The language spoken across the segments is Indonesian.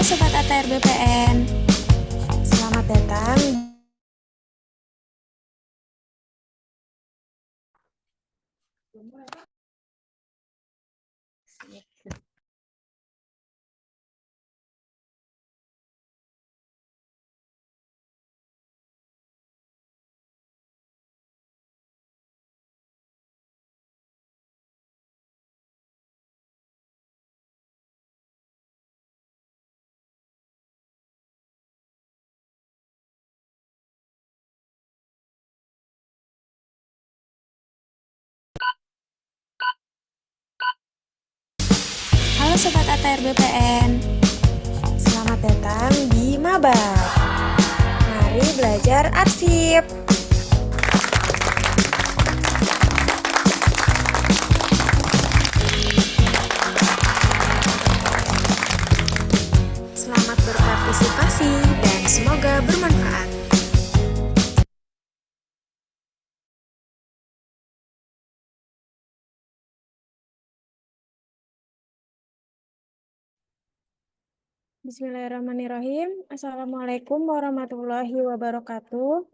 Sobat ATR BPN, selamat datang. Halo Sobat ATR BPN, selamat datang di Mabar. Mari belajar arsip. Selamat berpartisipasi dan semoga bermanfaat. Bismillahirrahmanirrahim. Assalamualaikum warahmatullahi wabarakatuh.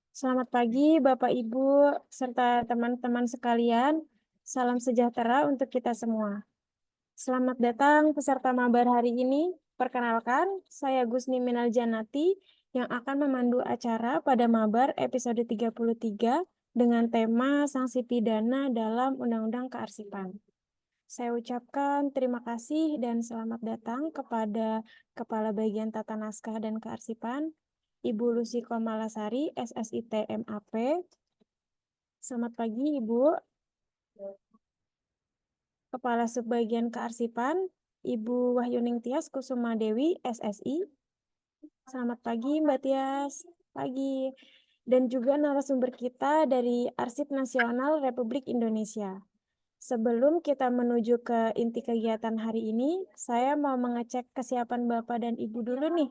Selamat pagi Bapak Ibu serta teman-teman sekalian. Salam sejahtera untuk kita semua. Selamat datang peserta Mabar hari ini. Perkenalkan, saya Gusni Minal Janati yang akan memandu acara pada Mabar episode 33 dengan tema sanksi pidana dalam Undang-Undang Kearsipan. Saya ucapkan terima kasih dan selamat datang kepada Kepala Bagian Tata Naskah dan Kearsipan, Ibu Lucy Komalasari, SSIT MAP. Selamat pagi, Ibu. Kepala Subbagian Kearsipan, Ibu Wahyuning Tias Kusuma Dewi, SSI. Selamat pagi, Mbak Tias. Pagi. Dan juga narasumber kita dari Arsip Nasional Republik Indonesia. Sebelum kita menuju ke inti kegiatan hari ini, saya mau mengecek kesiapan Bapak dan Ibu dulu nih.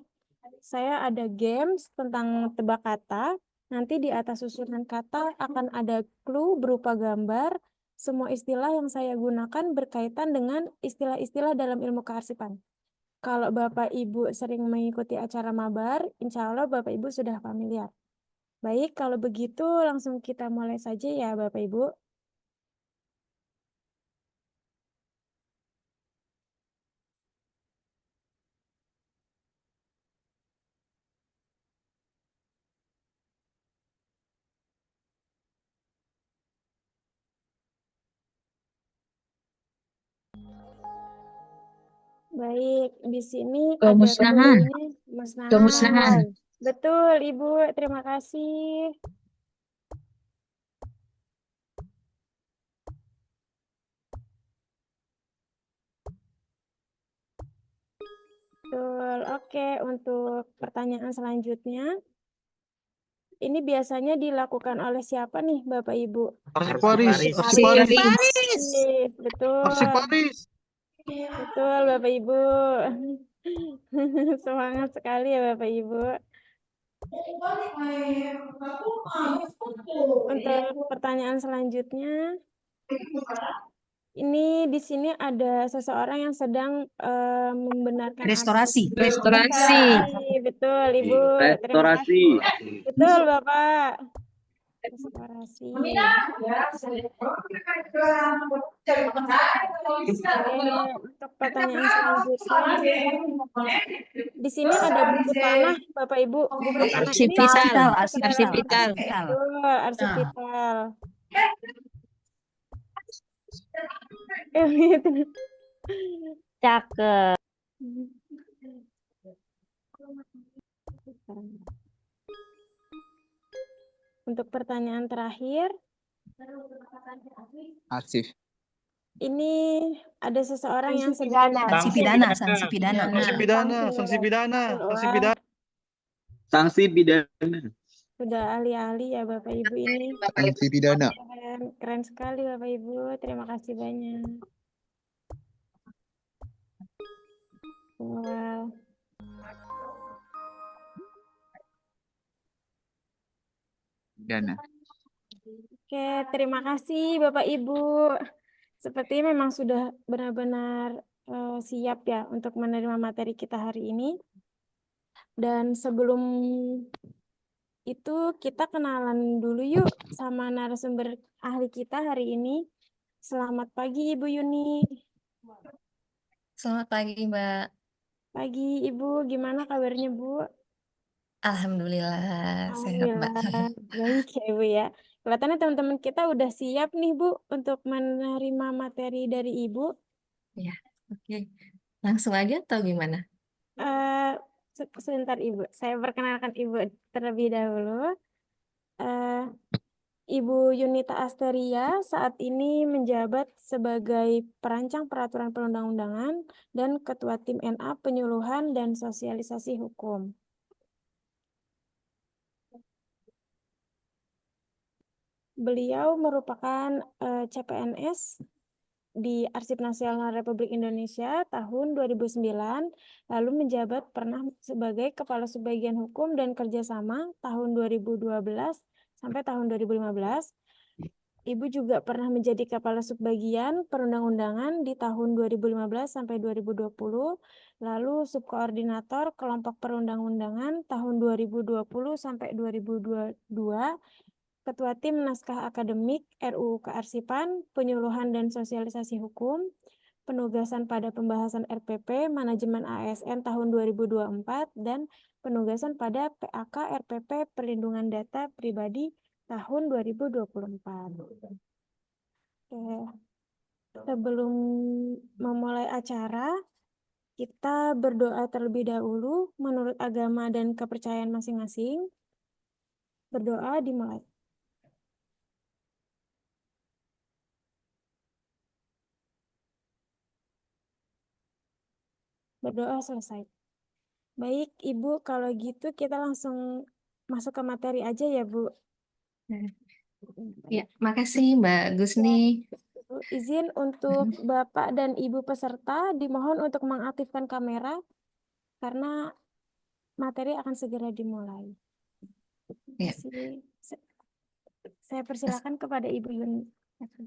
Saya ada games tentang tebak kata. Nanti di atas susunan kata akan ada clue berupa gambar. Semua istilah yang saya gunakan berkaitan dengan istilah-istilah dalam ilmu kearsipan. Kalau Bapak Ibu sering mengikuti acara Mabar, insya Allah Bapak Ibu sudah familiar. Baik, kalau begitu langsung kita mulai saja ya Bapak Ibu. Baik, di sini ada Pemusnahan. clue-nya. Pemusnahan. Betul, Ibu. Terima kasih. Betul. Oke, untuk pertanyaan selanjutnya. Ini biasanya dilakukan oleh siapa nih, Bapak Ibu? Arsiparis. Betul. Arsiparis. Betul, Bapak Ibu. Semangat sekali ya, Bapak Ibu. Untuk pertanyaan selanjutnya, ini di sini ada seseorang yang sedang membenarkan Restorasi. Restorasi. Betul, Ibu. Terima kasih. Betul, Bapak. Restorasi. Untuk pertanyaan selanjutnya, di sini ada buku tanah, Bapak Ibu. Buku tanah ini Arsipital. Betul, arsipital. Cakep. Untuk pertanyaan terakhir, Arsip. ini ada seseorang yang sedang Sanksi pidana. Sanksi pidana. Sudah ahli-ahli ya Bapak Ibu ini. Sanksi pidana. Keren sekali Bapak Ibu. Terima kasih banyak. Wow. Pidana. Oke, terima kasih Bapak Ibu. Sepertinya memang sudah benar-benar siap ya untuk menerima materi kita hari ini. Dan sebelum itu kita kenalan dulu yuk sama narasumber ahli kita hari ini. Selamat pagi Ibu Yuni. Selamat pagi, Mbak. Pagi Ibu, gimana kabarnya Bu? Alhamdulillah, sehat, Mbak. Alhamdulillah, baik ya Ibu ya. Kelihatannya teman-teman kita udah siap nih Bu untuk menerima materi dari Ibu. Ya, oke. Langsung aja atau gimana? Eh, Sebentar Ibu, saya perkenalkan Ibu terlebih dahulu. Eh, Ibu Yunita Asteria saat ini menjabat sebagai perancang peraturan perundang-undangan dan Ketua Tim NA Penyuluhan dan Sosialisasi Hukum. Beliau merupakan CPNS di Arsip Nasional Republik Indonesia tahun 2009, lalu menjabat pernah sebagai Kepala Subbagian Hukum dan Kerjasama tahun 2012 sampai tahun 2015. Ibu juga pernah menjadi Kepala Subbagian Perundang-undangan di tahun 2015 sampai 2020, lalu Subkoordinator Kelompok Perundang-undangan tahun 2020 sampai 2022, Ketua Tim Naskah Akademik RUU Kearsipan, Penyuluhan dan Sosialisasi Hukum, penugasan pada pembahasan RPP Manajemen ASN tahun 2024, dan penugasan pada PAK RPP Perlindungan Data Pribadi tahun 2024. Oke. Sebelum memulai acara, kita berdoa terlebih dahulu menurut agama dan kepercayaan masing-masing. Berdoa dimulai. Berdoa selesai. Baik, Ibu, kalau gitu kita langsung masuk ke materi aja ya, Bu. Ya, makasih Mbak Gusni. Ibu, izin untuk Bapak dan Ibu peserta dimohon untuk mengaktifkan kamera karena materi akan segera dimulai. Ya. Saya persilakan kepada Ibu Yuni.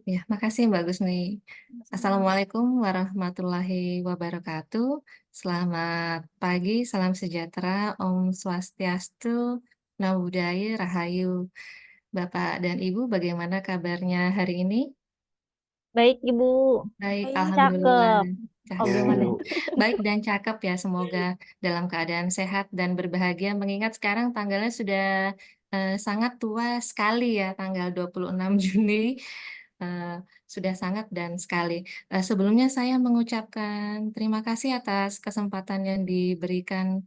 Ya, makasih Mbak Gusni. Assalamualaikum warahmatullahi wabarakatuh. Selamat pagi, salam sejahtera, Om Swastiastu, Namo Buddhaya, Rahayu. Bapak dan Ibu, bagaimana kabarnya hari ini? Baik, Ibu. Baik, Baik. alhamdulillah. Cakep. Oh, gimana? Baik dan cakep ya, semoga dalam keadaan sehat dan berbahagia. Mengingat sekarang tanggalnya sudah sangat tua sekali ya, tanggal 26 Juni. Sudah sangat dan sekali. Sebelumnya saya mengucapkan terima kasih atas kesempatan yang diberikan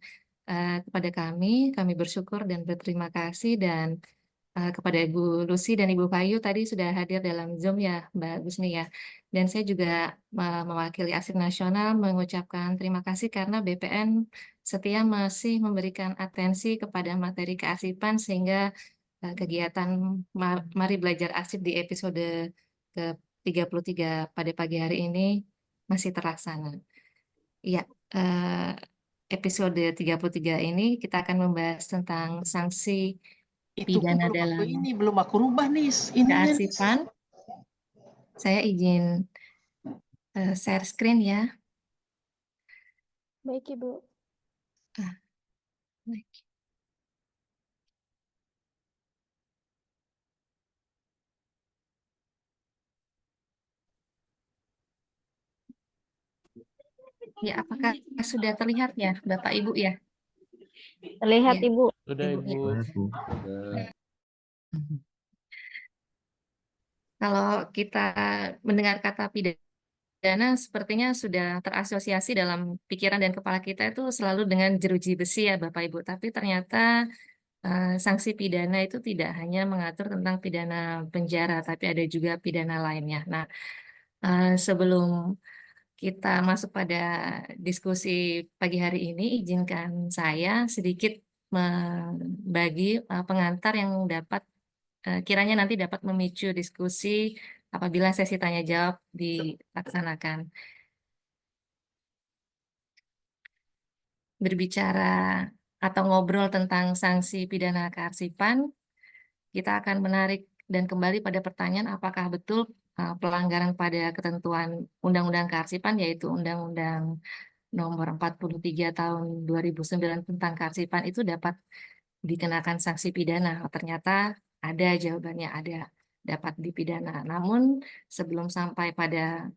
kepada kami. Kami bersyukur dan berterima kasih, dan kepada Ibu Lucy dan Ibu Bayu tadi sudah hadir dalam Zoom ya, Mbak Gusni ya. Dan saya juga mewakili Arsip Nasional mengucapkan terima kasih karena BPN setia masih memberikan atensi kepada materi kearsipan sehingga kegiatan Mari Belajar Arsip di episode ke-33 pada pagi hari ini masih terlaksana. Iya, episode 33 ini kita akan membahas tentang sanksi Itu pun pidana belum aku rubah nih. kearsipan. Saya izin share screen ya. Baik, Ibu. Baik. Ya, apakah sudah terlihat ya, Bapak Ibu ya? Terlihat, Ya. Ibu. Sudah, Ibu. Kalau kita mendengar kata pidana, sepertinya sudah terasosiasi dalam pikiran dan kepala kita itu selalu dengan jeruji besi ya, Bapak Ibu. Tapi ternyata sanksi pidana itu tidak hanya mengatur tentang pidana penjara, tapi ada juga pidana lainnya. Nah, sebelum kita masuk pada diskusi pagi hari ini, izinkan saya sedikit membagi pengantar yang dapat kiranya nanti dapat memicu diskusi apabila sesi tanya jawab dilaksanakan. Berbicara atau ngobrol tentang sanksi pidana kearsipan, kita akan menarik dan kembali pada pertanyaan apakah betul pelanggaran pada ketentuan Undang-Undang Kearsipan, yaitu Undang-Undang Nomor 43 Tahun 2009 tentang Kearsipan, itu dapat dikenakan sanksi pidana. Ternyata ada jawabannya, ada, dapat dipidana. Namun sebelum sampai pada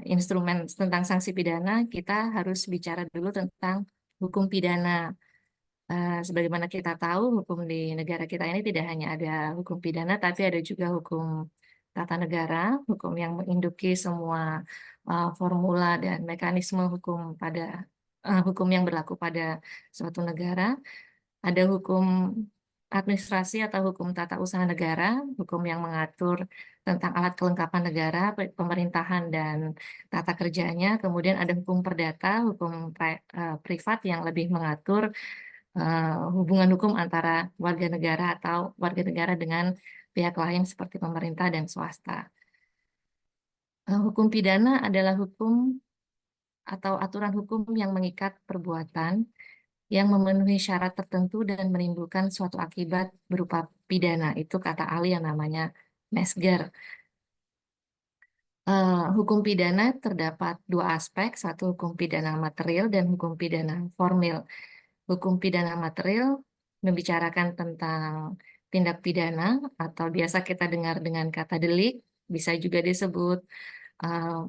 instrumen tentang sanksi pidana, kita harus bicara dulu tentang hukum pidana. Sebagaimana kita tahu, hukum di negara kita ini tidak hanya ada hukum pidana, tapi ada juga hukum tata negara, hukum yang menginduki semua formula dan mekanisme hukum hukum yang berlaku pada suatu negara. Ada hukum administrasi atau hukum tata usaha negara, hukum yang mengatur tentang alat kelengkapan negara, pemerintahan dan tata kerjanya. Kemudian ada hukum perdata, hukum privat yang lebih mengatur hubungan hukum antara warga negara atau warga negara dengan pihak lain seperti pemerintah dan swasta. Hukum pidana adalah hukum atau aturan hukum yang mengikat perbuatan yang memenuhi syarat tertentu dan menimbulkan suatu akibat berupa pidana. Itu kata ahli yang namanya Mesger. Hukum pidana terdapat dua aspek, satu hukum pidana material dan hukum pidana formil. Hukum pidana material membicarakan tentang tindak pidana atau biasa kita dengar dengan kata delik, bisa juga disebut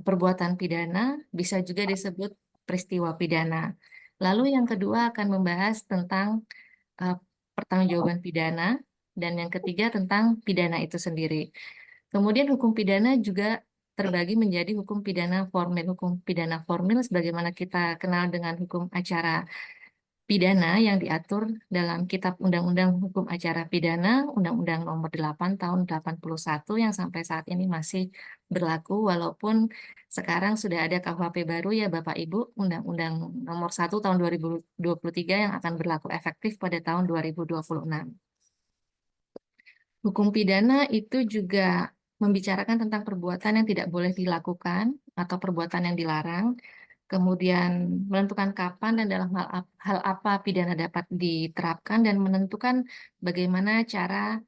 perbuatan pidana, bisa juga disebut peristiwa pidana. Lalu yang kedua akan membahas tentang pertanggungjawaban pidana, dan yang ketiga tentang pidana itu sendiri. Kemudian hukum pidana juga terbagi menjadi hukum pidana formil. Hukum pidana formil sebagaimana kita kenal dengan hukum acara pidana yang diatur dalam Kitab Undang-Undang Hukum Acara Pidana, Undang-Undang Nomor 8 Tahun 81 yang sampai saat ini masih berlaku, walaupun sekarang sudah ada KUHP baru ya Bapak Ibu, Undang-Undang Nomor 1 Tahun 2023 yang akan berlaku efektif pada tahun 2026. Hukum pidana itu juga membicarakan tentang perbuatan yang tidak boleh dilakukan atau perbuatan yang dilarang, kemudian menentukan kapan dan dalam hal apa pidana dapat diterapkan, dan menentukan bagaimana cara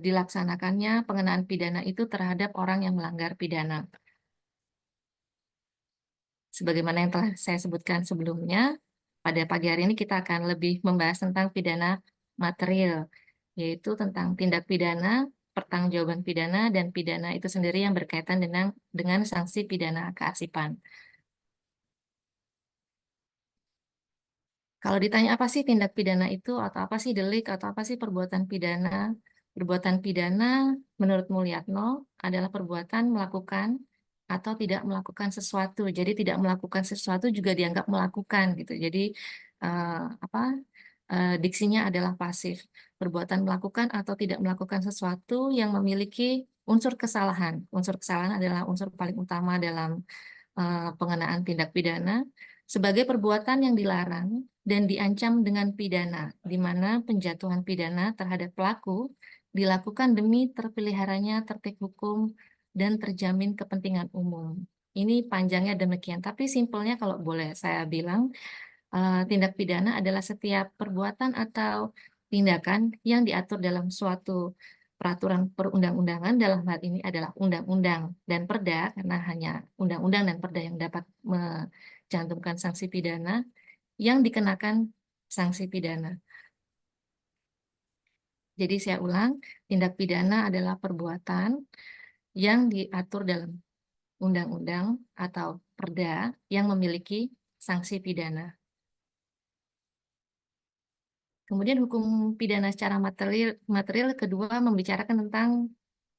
dilaksanakannya pengenaan pidana itu terhadap orang yang melanggar pidana. Sebagaimana yang telah saya sebutkan sebelumnya, pada pagi hari ini kita akan lebih membahas tentang pidana material, yaitu tentang tindak pidana, pertanggungjawaban pidana, dan pidana itu sendiri yang berkaitan dengan sanksi pidana kearsipan. Kalau ditanya apa sih tindak pidana itu, atau apa sih delik, atau apa sih perbuatan pidana? Perbuatan pidana menurut Mulyatno adalah perbuatan melakukan atau tidak melakukan sesuatu. Jadi tidak melakukan sesuatu juga dianggap melakukan gitu. Jadi diksinya adalah pasif. Perbuatan melakukan atau tidak melakukan sesuatu yang memiliki unsur kesalahan. Unsur kesalahan adalah unsur paling utama dalam pengenaan tindak pidana sebagai perbuatan yang dilarang dan diancam dengan pidana, di mana penjatuhan pidana terhadap pelaku dilakukan demi terpeliharanya tertib hukum dan terjamin kepentingan umum. Ini panjangnya demikian, tapi simpelnya kalau boleh saya bilang, tindak pidana adalah setiap perbuatan atau tindakan yang diatur dalam suatu peraturan perundang-undangan, dalam hal ini adalah undang-undang dan perda, karena hanya undang-undang dan perda yang dapat mencantumkan sanksi pidana, yang dikenakan sanksi pidana. Jadi saya ulang, tindak pidana adalah perbuatan yang diatur dalam undang-undang atau perda yang memiliki sanksi pidana. Kemudian hukum pidana secara material kedua membicarakan tentang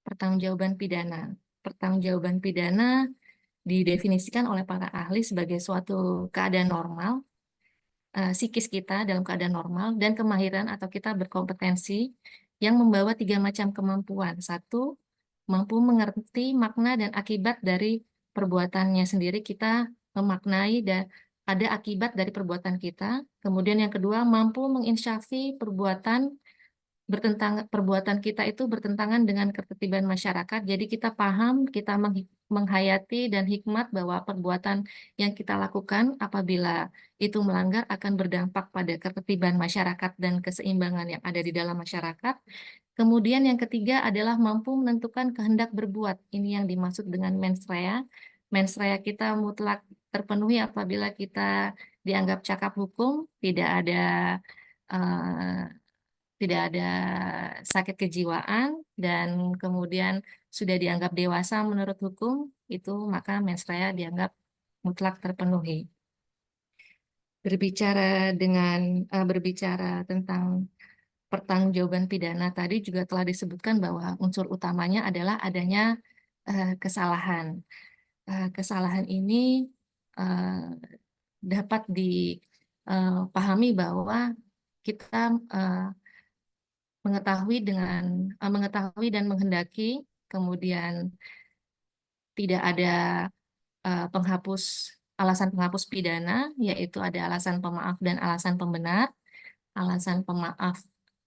pertanggungjawaban pidana. Pertanggungjawaban pidana didefinisikan oleh para ahli sebagai suatu keadaan normal, psikis kita dalam keadaan normal, dan kemahiran atau kita berkompetensi yang membawa 3 macam kemampuan. Satu, mampu mengerti makna dan akibat dari perbuatannya sendiri, kita memaknai dan ada akibat dari perbuatan kita. Kemudian yang kedua, mampu menginsyafi perbuatan kita itu bertentangan dengan ketertiban masyarakat. Jadi kita paham, kita menghayati dan hikmat bahwa perbuatan yang kita lakukan apabila itu melanggar akan berdampak pada ketertiban masyarakat dan keseimbangan yang ada di dalam masyarakat. Kemudian yang ketiga adalah mampu menentukan kehendak berbuat. Ini yang dimaksud dengan mens rea. Mens rea kita mutlak terpenuhi apabila kita dianggap cakap hukum, eh, tidak ada sakit kejiwaan, dan kemudian sudah dianggap dewasa menurut hukum, itu maka mens rea dianggap mutlak terpenuhi. Berbicara tentang pertanggungjawaban pidana tadi juga telah disebutkan bahwa unsur utamanya adalah adanya kesalahan. Kesalahan ini eh, dapat dipahami bahwa kita mengetahui dan menghendaki, kemudian tidak ada alasan penghapus pidana, yaitu ada alasan pemaaf dan alasan pembenar. Alasan pemaaf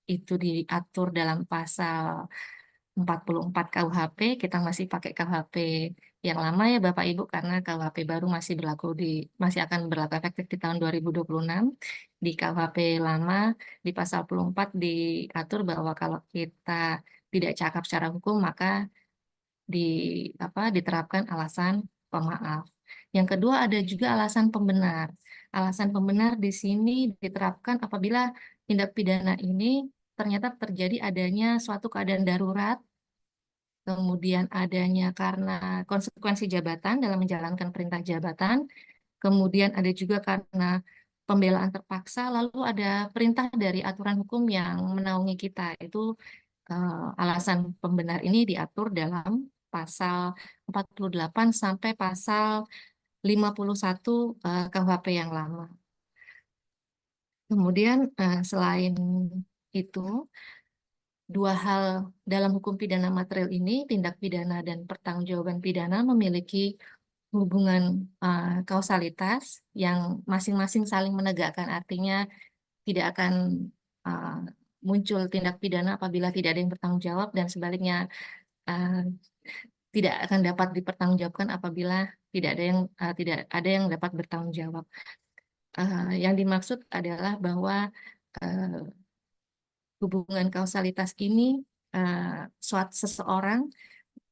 itu diatur dalam pasal 44 KUHP, kita masih pakai KUHP yang lama ya Bapak Ibu, karena KUHP baru masih akan berlaku efektif di tahun 2026. Di KUHP lama di pasal 44 diatur bahwa kalau kita tidak cakap secara hukum maka diterapkan alasan pemaaf. Yang kedua ada juga alasan pembenar. Alasan pembenar di sini diterapkan apabila tindak pidana ini ternyata terjadi adanya suatu keadaan darurat, kemudian adanya karena konsekuensi jabatan dalam menjalankan perintah jabatan, kemudian ada juga karena pembelaan terpaksa, lalu ada perintah dari aturan hukum yang menaungi kita. Itu alasan pembenar ini diatur dalam pasal 48 sampai pasal 51 KUHP yang lama. Kemudian selain itu, dua hal dalam hukum pidana material ini, tindak pidana dan pertanggungjawaban pidana memiliki hubungan kausalitas yang masing-masing saling menegakkan. Artinya tidak akan uh, muncul tindak pidana apabila tidak ada yang bertanggung jawab, dan sebaliknya tidak akan dapat dipertanggungjawabkan apabila tidak ada yang dapat bertanggung jawab. Yang dimaksud adalah bahwa hubungan kausalitas ini seseorang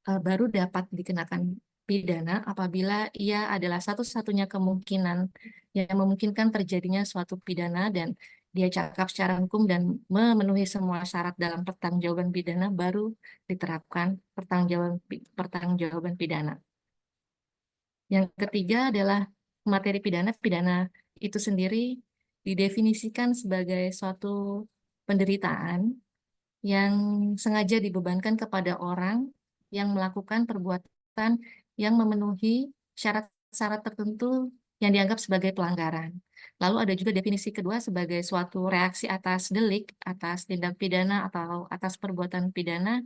baru dapat dikenakan pidana apabila ia adalah satu-satunya kemungkinan yang memungkinkan terjadinya suatu pidana, dan dia cakap secara hukum dan memenuhi semua syarat dalam pertanggungjawaban pidana, baru diterapkan pertanggungjawaban pidana. Yang ketiga adalah materi pidana. Pidana itu sendiri didefinisikan sebagai suatu penderitaan yang sengaja dibebankan kepada orang yang melakukan perbuatan yang memenuhi syarat-syarat tertentu yang dianggap sebagai pelanggaran. Lalu ada juga definisi kedua sebagai suatu reaksi atas delik, atas tindak pidana atau atas perbuatan pidana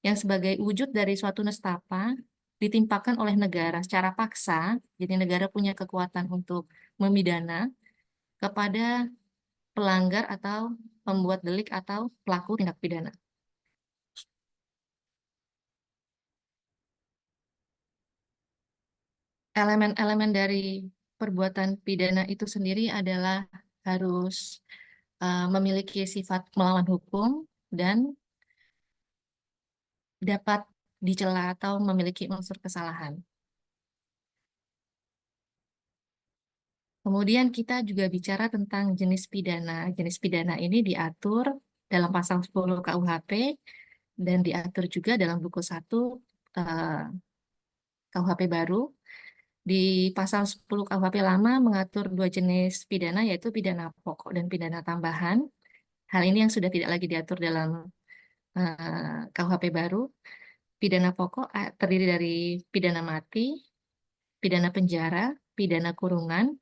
yang sebagai wujud dari suatu nestapa ditimpakan oleh negara secara paksa. Jadi negara punya kekuatan untuk memidana kepada pelanggar atau pembuat delik atau pelaku tindak pidana. Elemen-elemen dari perbuatan pidana itu sendiri adalah harus memiliki sifat melawan hukum dan dapat dicela atau memiliki unsur kesalahan. Kemudian kita juga bicara tentang jenis pidana. Jenis pidana ini diatur dalam pasal 10 KUHP dan diatur juga dalam buku 1 KUHP baru. Di pasal 10 KUHP lama mengatur dua jenis pidana, yaitu pidana pokok dan pidana tambahan. Hal ini yang sudah tidak lagi diatur dalam KUHP baru. Pidana pokok terdiri dari pidana mati, pidana penjara, pidana kurungan,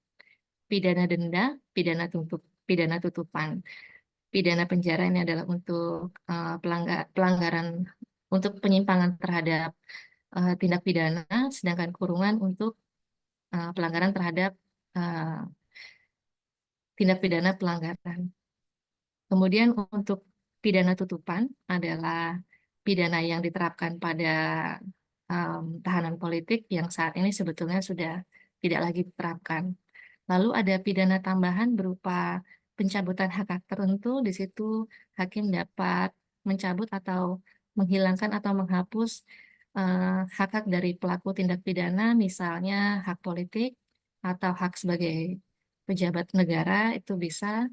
pidana denda, pidana tutupan. Pidana penjara ini adalah untuk pelanggaran untuk penyimpangan terhadap tindak pidana, sedangkan kurungan untuk pelanggaran terhadap tindak pidana pelanggaran. Kemudian untuk pidana tutupan adalah pidana yang diterapkan pada tahanan politik yang saat ini sebetulnya sudah tidak lagi diterapkan. Lalu ada pidana tambahan berupa pencabutan hak-hak tertentu. Di situ hakim dapat mencabut atau menghilangkan atau menghapus hak-hak dari pelaku tindak pidana, misalnya hak politik atau hak sebagai pejabat negara itu bisa,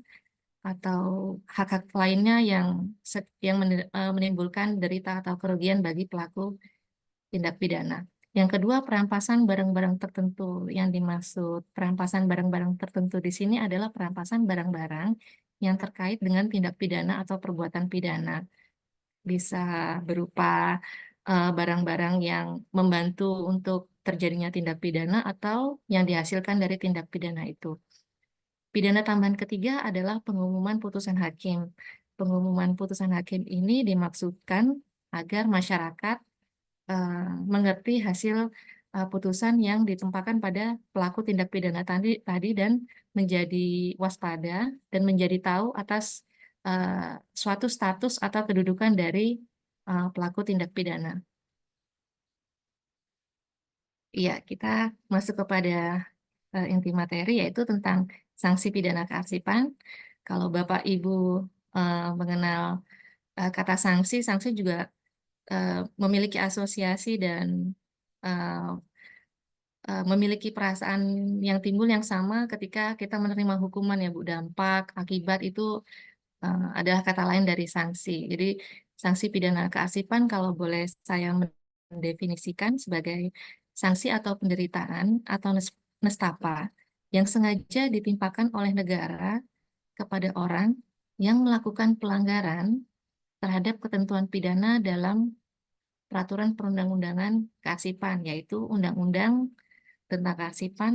atau hak-hak lainnya yang menimbulkan derita atau kerugian bagi pelaku tindak pidana. Yang kedua, perampasan barang-barang tertentu. Yang dimaksud perampasan barang-barang tertentu di sini adalah perampasan barang-barang yang terkait dengan tindak pidana atau perbuatan pidana. Bisa berupa barang-barang yang membantu untuk terjadinya tindak pidana atau yang dihasilkan dari tindak pidana itu. Pidana tambahan ketiga adalah pengumuman putusan hakim. Pengumuman putusan hakim ini dimaksudkan agar masyarakat mengerti hasil putusan yang ditumpahkan pada pelaku tindak pidana tadi dan menjadi waspada dan menjadi tahu atas suatu status atau kedudukan dari pelaku tindak pidana. Iya, kita masuk kepada inti materi yaitu tentang sanksi pidana kearsipan. Kalau Bapak Ibu mengenal kata sanksi, sanksi juga memiliki asosiasi dan memiliki perasaan yang timbul yang sama ketika kita menerima hukuman ya Bu. Dampak, akibat itu adalah kata lain dari sanksi. Jadi sanksi pidana kearsipan kalau boleh saya mendefinisikan sebagai sanksi atau penderitaan atau nestapa yang sengaja ditimpakan oleh negara kepada orang yang melakukan pelanggaran terhadap ketentuan pidana dalam peraturan perundang-undangan kearsipan, yaitu Undang-Undang tentang kearsipan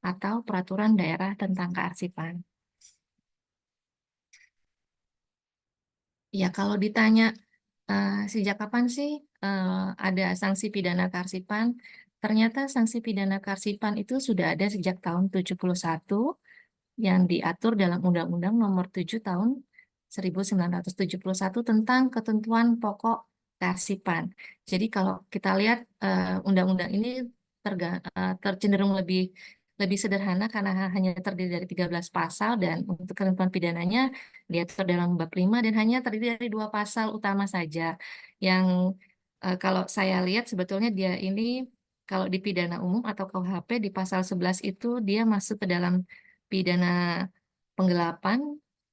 atau Peraturan Daerah tentang kearsipan. Ya, kalau ditanya sejak kapan sih ada sanksi pidana kearsipan, ternyata sanksi pidana kearsipan itu sudah ada sejak tahun 71 yang diatur dalam Undang-Undang Nomor 7 Tahun 1971 tentang ketentuan pokok kearsipan. Jadi kalau kita lihat undang-undang ini tercenderung lebih sederhana karena hanya terdiri dari 13 pasal dan untuk ketentuan pidananya diatur dalam bab 5 dan hanya terdiri dari 2 pasal utama saja. Yang kalau saya lihat sebetulnya dia ini kalau di pidana umum atau KUHP di pasal 11 itu dia masuk ke dalam pidana penggelapan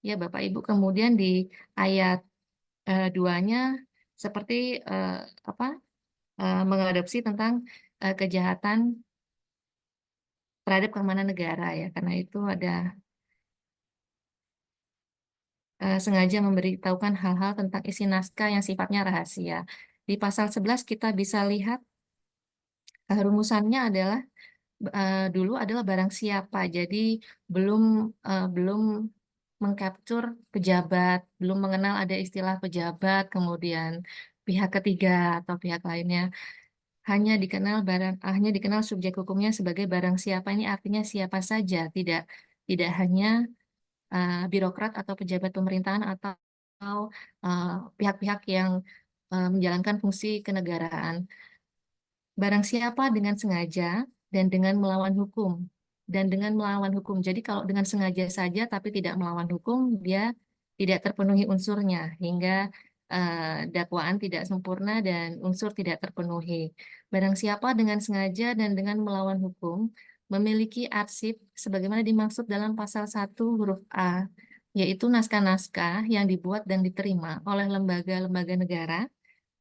ya Bapak Ibu, kemudian di ayat 2-nya seperti apa mengadopsi tentang kejahatan terhadap keamanan negara ya, karena itu ada sengaja memberitahukan hal-hal tentang isi naskah yang sifatnya rahasia. Di pasal 11 kita bisa lihat rumusannya adalah dulu adalah barang siapa. Jadi belum mengcapture pejabat, belum mengenal ada istilah pejabat, kemudian pihak ketiga atau pihak lainnya. Hanya dikenal subjek hukumnya sebagai barang siapa. Ini artinya siapa saja, tidak hanya birokrat atau pejabat pemerintahan atau pihak-pihak yang menjalankan fungsi kenegaraan. Barang siapa dengan sengaja dan dengan melawan hukum. Dan dengan melawan hukum. Jadi kalau dengan sengaja saja tapi tidak melawan hukum, dia tidak terpenuhi unsurnya hingga dakwaan tidak sempurna dan unsur tidak terpenuhi. Barang siapa dengan sengaja dan dengan melawan hukum memiliki arsip sebagaimana dimaksud dalam pasal 1 huruf A, yaitu naskah-naskah yang dibuat dan diterima oleh lembaga-lembaga negara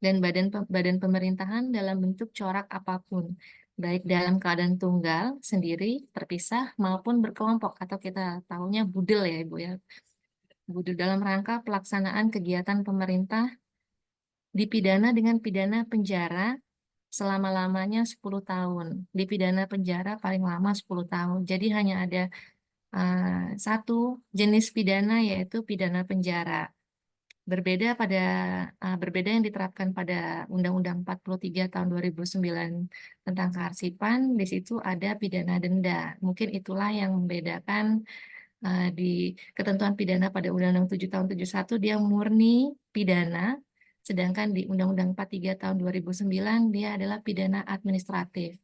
dan badan pemerintahan dalam bentuk corak apapun, baik dalam keadaan tunggal, sendiri, terpisah, maupun berkelompok, atau kita tahunya budel ya Ibu ya. Budel dalam rangka pelaksanaan kegiatan pemerintah dipidana dengan pidana penjara selama-lamanya 10 tahun. Dipidana penjara paling lama 10 tahun. Jadi hanya ada satu jenis pidana yaitu pidana penjara. Berbeda yang diterapkan pada Undang-Undang 43 tahun 2009 tentang kearsipan, di situ ada pidana denda. Mungkin itulah yang membedakan di ketentuan pidana pada Undang-Undang 7 tahun 71 dia murni pidana, sedangkan di Undang-Undang 43 tahun 2009 dia adalah pidana administratif.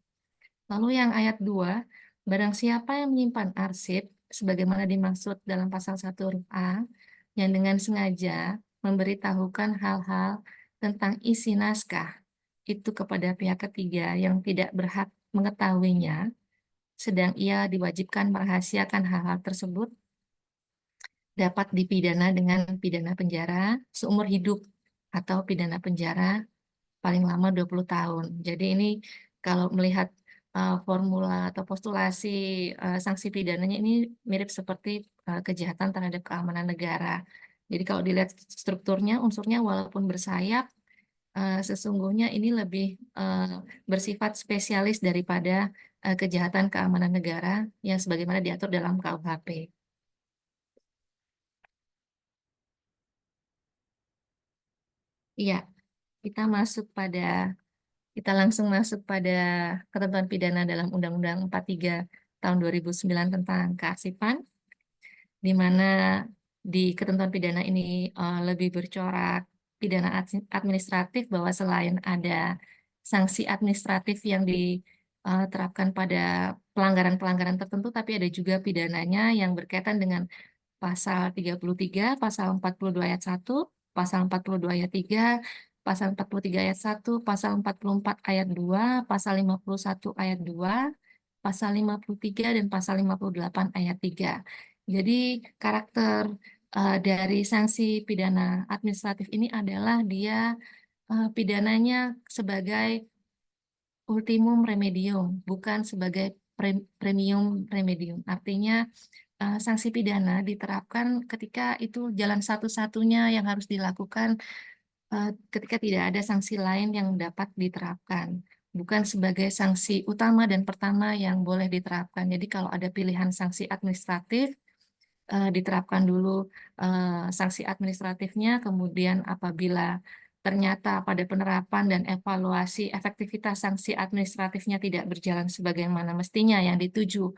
Lalu yang ayat 2, barang siapa yang menyimpan arsip sebagaimana dimaksud dalam pasal 1 huruf A yang dengan sengaja memberitahukan hal-hal tentang isi naskah itu kepada pihak ketiga yang tidak berhak mengetahuinya, sedang ia diwajibkan merahasiakan hal-hal tersebut, dapat dipidana dengan pidana penjara seumur hidup atau pidana penjara paling lama 20 tahun. Jadi ini kalau melihat formula atau postulasi sanksi pidananya ini mirip seperti kejahatan terhadap keamanan negara. Jadi kalau dilihat strukturnya, unsurnya walaupun bersayap, sesungguhnya ini lebih bersifat spesialis daripada kejahatan keamanan negara yang sebagaimana diatur dalam KUHP. Iya, kita kita langsung masuk pada ketentuan pidana dalam Undang-Undang 43 tahun 2009 tentang kearsipan, di mana di ketentuan pidana ini lebih bercorak pidana administratif, bahwa selain ada sanksi administratif yang diterapkan pada pelanggaran-pelanggaran tertentu, tapi ada juga pidananya yang berkaitan dengan pasal 33, pasal 42 ayat 1, pasal 42 ayat 3, pasal 43 ayat 1, pasal 44 ayat 2, pasal 51 ayat 2, pasal 53, dan pasal 58 ayat 3. Jadi karakter dari sanksi pidana administratif ini adalah dia pidananya sebagai ultimum remedium, bukan sebagai premium remedium. Artinya sanksi pidana diterapkan ketika itu jalan satu-satunya yang harus dilakukan ketika tidak ada sanksi lain yang dapat diterapkan. Bukan sebagai sanksi utama dan pertama yang boleh diterapkan. Jadi kalau ada pilihan sanksi administratif, diterapkan dulu sanksi administratifnya, kemudian apabila ternyata pada penerapan dan evaluasi efektivitas sanksi administratifnya tidak berjalan sebagaimana mestinya yang dituju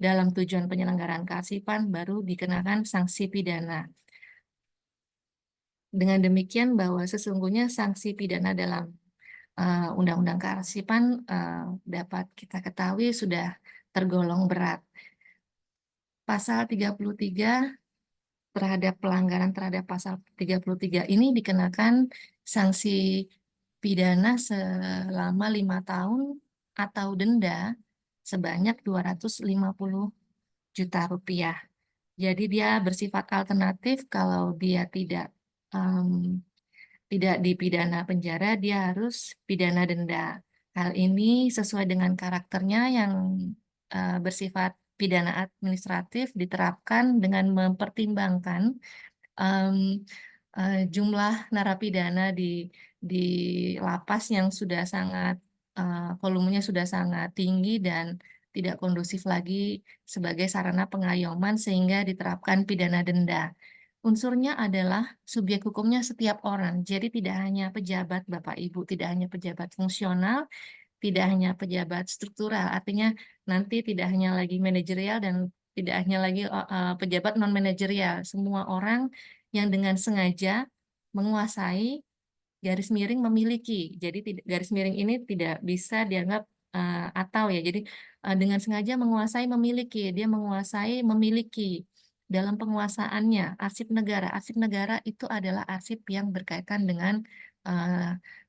dalam tujuan penyelenggaraan kearsipan, baru dikenakan sanksi pidana. Dengan demikian bahwa sesungguhnya sanksi pidana dalam Undang-Undang Kearsipan dapat kita ketahui sudah tergolong berat. Pasal 33 terhadap pelanggaran terhadap pasal 33 ini dikenakan sanksi pidana selama 5 tahun atau denda sebanyak 250 juta rupiah. Jadi dia bersifat alternatif. Kalau dia tidak dipidana penjara, dia harus pidana denda. Hal ini sesuai dengan karakternya yang bersifat pidana administratif, diterapkan dengan mempertimbangkan jumlah narapidana di lapas yang sudah sangat volumenya sudah sangat tinggi dan tidak kondusif lagi sebagai sarana pengayoman, sehingga diterapkan pidana denda. Unsurnya adalah subjek hukumnya setiap orang, jadi tidak hanya pejabat Bapak Ibu, tidak hanya pejabat fungsional, tidak hanya pejabat struktural, artinya nanti tidak hanya lagi manajerial dan tidak hanya lagi pejabat non-manajerial, semua orang yang dengan sengaja menguasai garis miring memiliki. Jadi garis miring ini tidak bisa dianggap atau ya. Jadi dengan sengaja menguasai memiliki, dia menguasai memiliki dalam penguasaannya arsip negara. Arsip negara itu adalah arsip yang berkaitan dengan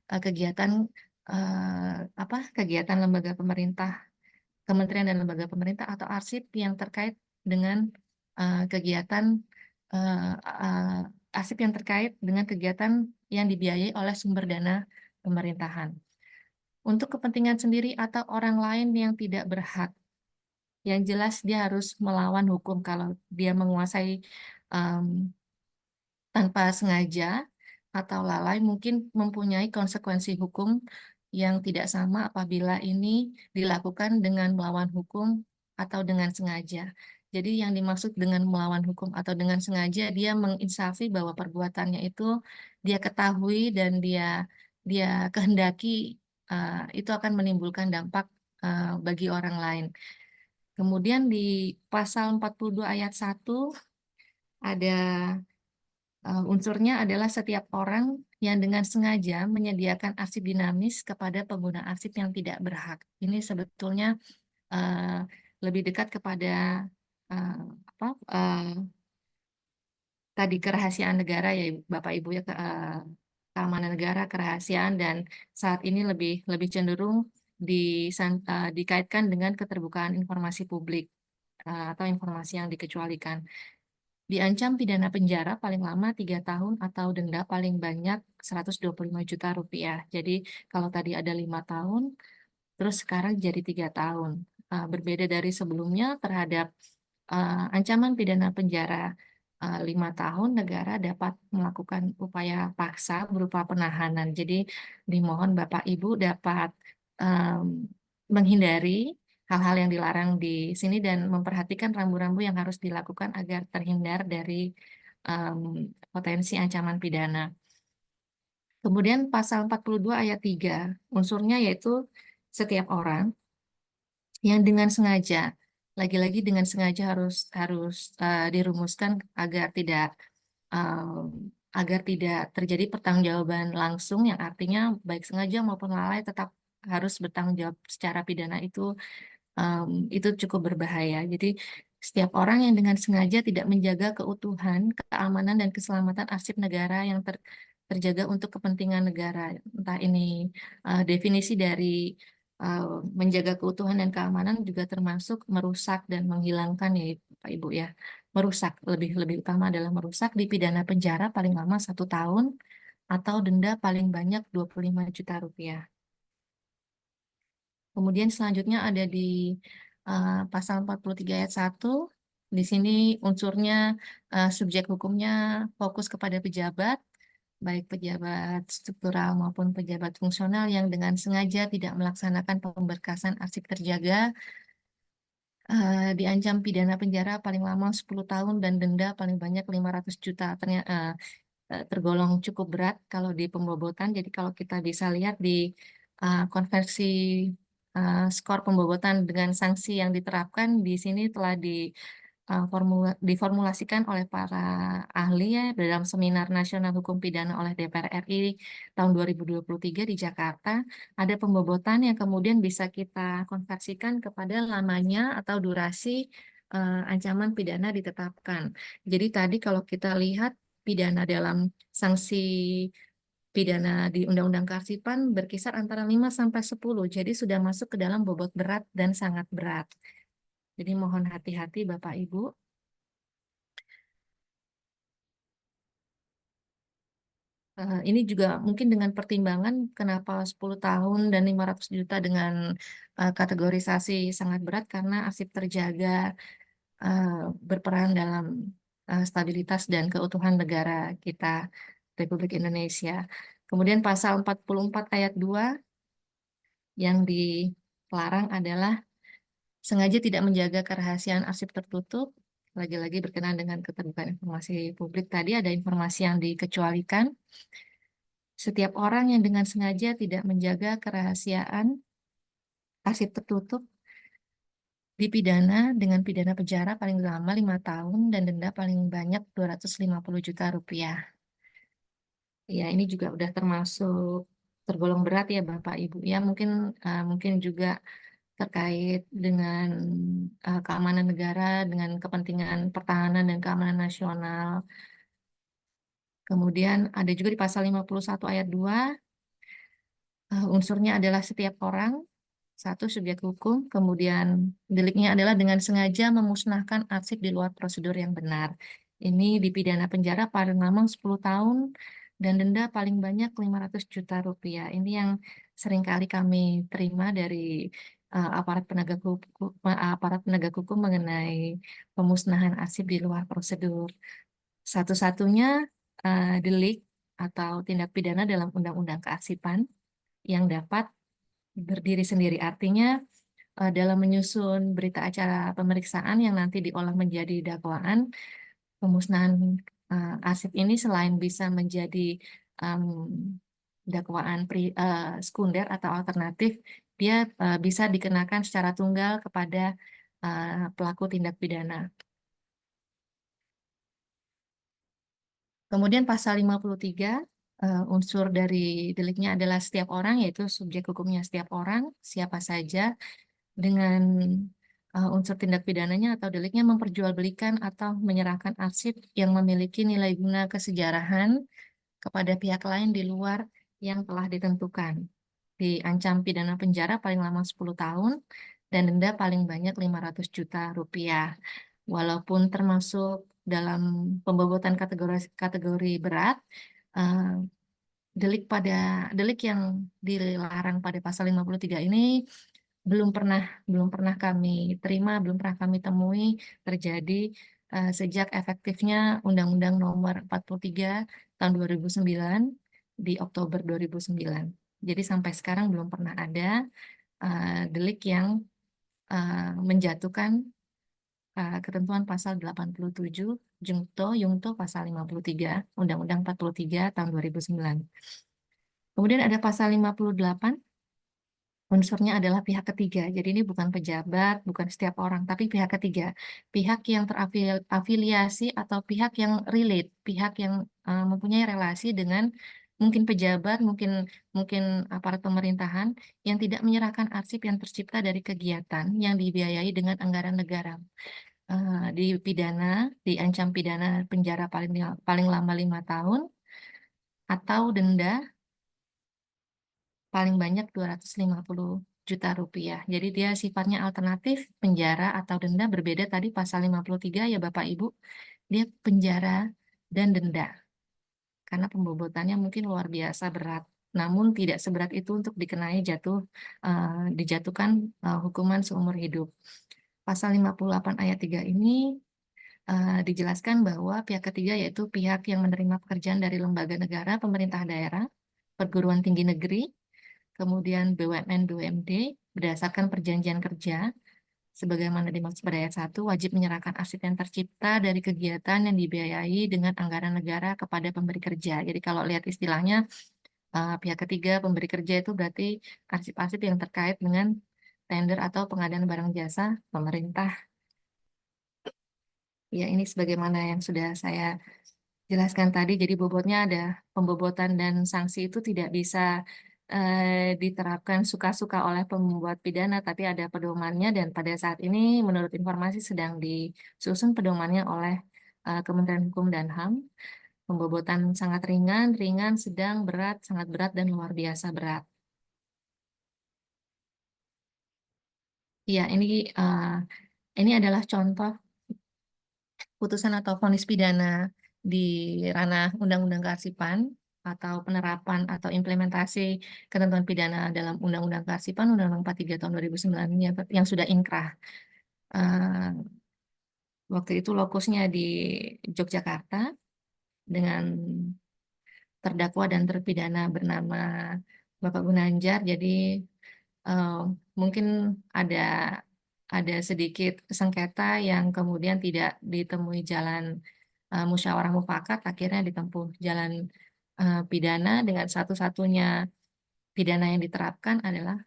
kegiatan kegiatan lembaga pemerintah, kementerian dan lembaga pemerintah, atau arsip yang terkait dengan kegiatan arsip yang terkait dengan kegiatan yang dibiayai oleh sumber dana pemerintahan. Untuk kepentingan sendiri atau orang lain yang tidak berhak, yang jelas dia harus melawan hukum kalau dia menguasai tanpa sengaja atau lalai, mungkin mempunyai konsekuensi hukum yang tidak sama apabila ini dilakukan dengan melawan hukum atau dengan sengaja. Jadi yang dimaksud dengan melawan hukum atau dengan sengaja, dia menginsafi bahwa perbuatannya itu dia ketahui dan dia kehendaki itu akan menimbulkan dampak bagi orang lain. Kemudian di pasal 42 ayat 1 ada unsurnya adalah setiap orang yang dengan sengaja menyediakan arsip dinamis kepada pengguna arsip yang tidak berhak. Ini sebetulnya uh, lebih dekat kepada tadi kerahasiaan negara ya Bapak Ibu ya, keamanan negara, kerahasiaan, dan saat ini lebih cenderung dikaitkan dengan keterbukaan informasi publik atau informasi yang dikecualikan. Diancam pidana penjara paling lama 3 tahun atau denda paling banyak 125 juta rupiah. Jadi kalau tadi ada 5 tahun, terus sekarang jadi 3 tahun. Berbeda dari sebelumnya terhadap ancaman pidana penjara 5 tahun, negara dapat melakukan upaya paksa berupa penahanan. Jadi dimohon Bapak Ibu dapat menghindari hal-hal yang dilarang di sini dan memperhatikan rambu-rambu yang harus dilakukan agar terhindar dari potensi ancaman pidana. Kemudian pasal 42 ayat 3, unsurnya yaitu setiap orang yang dengan sengaja, lagi-lagi dengan sengaja harus dirumuskan agar tidak terjadi pertanggungjawaban langsung, yang artinya baik sengaja maupun lalai tetap harus bertanggung jawab secara pidana, itu cukup berbahaya. Jadi setiap orang yang dengan sengaja tidak menjaga keutuhan, keamanan, dan keselamatan arsip negara yang terjaga untuk kepentingan negara. Entah ini definisi dari menjaga keutuhan dan keamanan juga termasuk merusak dan menghilangkan ya Pak Ibu ya. Merusak, lebih utama adalah merusak, dipidana penjara paling lama 1 tahun atau denda paling banyak 25 juta rupiah. Kemudian selanjutnya ada di pasal 43 ayat 1. Di sini unsurnya subjek hukumnya fokus kepada pejabat, baik pejabat struktural maupun pejabat fungsional yang dengan sengaja tidak melaksanakan pemberkasan arsip terjaga, diancam pidana penjara paling lama 10 tahun dan denda paling banyak 500 juta. Ternyata tergolong cukup berat kalau di pembobotan. Jadi kalau kita bisa lihat di konversi skor pembobotan dengan sanksi yang diterapkan di sini telah diformulasikan oleh para ahli ya dalam Seminar Nasional Hukum Pidana oleh DPR RI tahun 2023 di Jakarta. Ada pembobotan yang kemudian bisa kita konversikan kepada lamanya atau durasi ancaman pidana ditetapkan. Jadi tadi kalau kita lihat pidana dalam sanksi pidana di Undang-Undang Kearsipan berkisar antara 5 sampai 10. Jadi sudah masuk ke dalam bobot berat dan sangat berat. Jadi mohon hati-hati Bapak Ibu. Ini juga mungkin dengan pertimbangan kenapa 10 tahun dan 500 juta dengan kategorisasi sangat berat, karena arsip terjaga berperan dalam stabilitas dan keutuhan negara kita, Republik Indonesia. Kemudian pasal 44 ayat 2 yang dilarang adalah sengaja tidak menjaga kerahasiaan arsip tertutup. Lagi-lagi berkenaan dengan keterbukaan informasi publik, tadi ada informasi yang dikecualikan. Setiap orang yang dengan sengaja tidak menjaga kerahasiaan arsip tertutup dipidana dengan pidana penjara paling lama 5 tahun dan denda paling banyak 250 juta rupiah. Ya, ini juga udah termasuk tergolong berat ya Bapak Ibu. Ya, mungkin juga terkait dengan keamanan negara, dengan kepentingan pertahanan dan keamanan nasional. Kemudian ada juga di pasal 51 ayat 2, unsurnya adalah setiap orang, satu subjek hukum, kemudian deliknya adalah dengan sengaja memusnahkan arsip di luar prosedur yang benar. Ini dipidana penjara paling lama 10 tahun dan denda paling banyak 500 juta rupiah. Ini yang seringkali kami terima dari aparat penegak hukum mengenai pemusnahan arsip di luar prosedur. Satu-satunya delik atau tindak pidana dalam Undang-Undang Kearsipan yang dapat berdiri sendiri. Artinya dalam menyusun berita acara pemeriksaan yang nanti diolah menjadi dakwaan, pemusnahan arsip ini selain bisa menjadi dakwaan sekunder atau alternatif, dia bisa dikenakan secara tunggal kepada pelaku tindak pidana. Kemudian pasal 53, unsur dari deliknya adalah setiap orang, yaitu subjek hukumnya setiap orang, siapa saja, dengan unsur tindak pidananya atau deliknya memperjualbelikan atau menyerahkan arsip yang memiliki nilai guna kesejarahan kepada pihak lain di luar yang telah ditentukan. Diancam pidana penjara paling lama 10 tahun dan denda paling banyak 500 juta rupiah. Walaupun termasuk dalam pembobotan kategori berat, eh, delik yang dilarang pada pasal 53 ini belum pernah kami terima, belum pernah kami temui terjadi sejak efektifnya Undang-Undang Nomor 43 tahun 2009 di Oktober 2009. Jadi sampai sekarang belum pernah ada delik yang menjatuhkan ketentuan pasal 87 Jungto pasal 53 Undang-Undang 43 tahun 2009. Kemudian ada pasal 58, unsurnya adalah pihak ketiga. Jadi ini bukan pejabat, bukan setiap orang, tapi pihak ketiga. Pihak yang terafiliasi atau pihak yang relate, pihak yang mempunyai relasi dengan mungkin pejabat, mungkin aparat pemerintahan yang tidak menyerahkan arsip yang tercipta dari kegiatan yang dibiayai dengan anggaran negara. Diancam pidana penjara paling lama 5 tahun atau denda paling banyak 250 juta rupiah. Jadi dia sifatnya alternatif, penjara atau denda, berbeda tadi pasal 53 ya Bapak Ibu. Dia penjara dan denda. Karena pembobotannya mungkin luar biasa berat. Namun tidak seberat itu untuk dijatuhkan hukuman seumur hidup. Pasal 58 ayat 3 ini dijelaskan bahwa pihak ketiga yaitu pihak yang menerima pekerjaan dari lembaga negara, pemerintah daerah, perguruan tinggi negeri, kemudian BUMN, BUMD, berdasarkan perjanjian kerja, sebagaimana dimaksud pada ayat 1, wajib menyerahkan aset yang tercipta dari kegiatan yang dibiayai dengan anggaran negara kepada pemberi kerja. Jadi kalau lihat istilahnya, pihak ketiga pemberi kerja itu berarti arsip-arsip yang terkait dengan tender atau pengadaan barang jasa pemerintah. Ya, ini sebagaimana yang sudah saya jelaskan tadi, jadi bobotnya ada pembobotan dan sanksi itu tidak bisa diterapkan suka-suka oleh pembuat pidana, tapi ada pedomannya dan pada saat ini menurut informasi sedang disusun pedomannya oleh Kementerian Hukum dan HAM. Pembobotan sangat ringan, ringan, sedang, berat, sangat berat, dan luar biasa berat. Ya, ini adalah contoh putusan atau vonis pidana di ranah Undang-Undang Kearsipan atau penerapan atau implementasi ketentuan pidana dalam Undang-Undang Kearsipan Undang-Undang 43 tahun 2009 yang sudah inkrah. Waktu itu lokusnya di Yogyakarta dengan terdakwa dan terpidana bernama Bapak Gunanjar. Jadi mungkin ada sedikit sengketa yang kemudian tidak ditemui jalan musyawarah mufakat, akhirnya ditempuh jalan pidana dengan satu-satunya pidana yang diterapkan adalah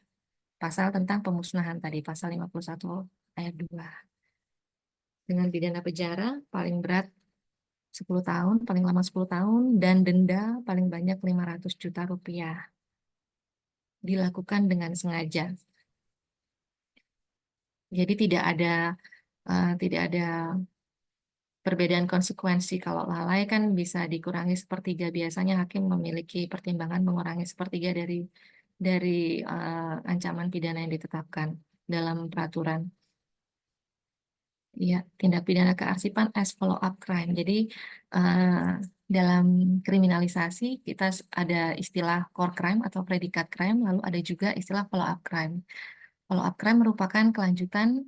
pasal tentang pemusnahan tadi, pasal 51 ayat 2. Dengan pidana penjara paling berat 10 tahun, paling lama 10 tahun, dan denda paling banyak 500 juta rupiah. Dilakukan dengan sengaja. Jadi tidak ada perbedaan konsekuensi. Kalau lalai kan bisa dikurangi sepertiga. Biasanya hakim memiliki pertimbangan mengurangi sepertiga dari ancaman pidana yang ditetapkan dalam peraturan. Ya, tindak pidana kearsipan as follow-up crime. Jadi dalam kriminalisasi kita ada istilah core crime atau predikat crime, lalu ada juga istilah follow-up crime. Follow-up crime merupakan kelanjutan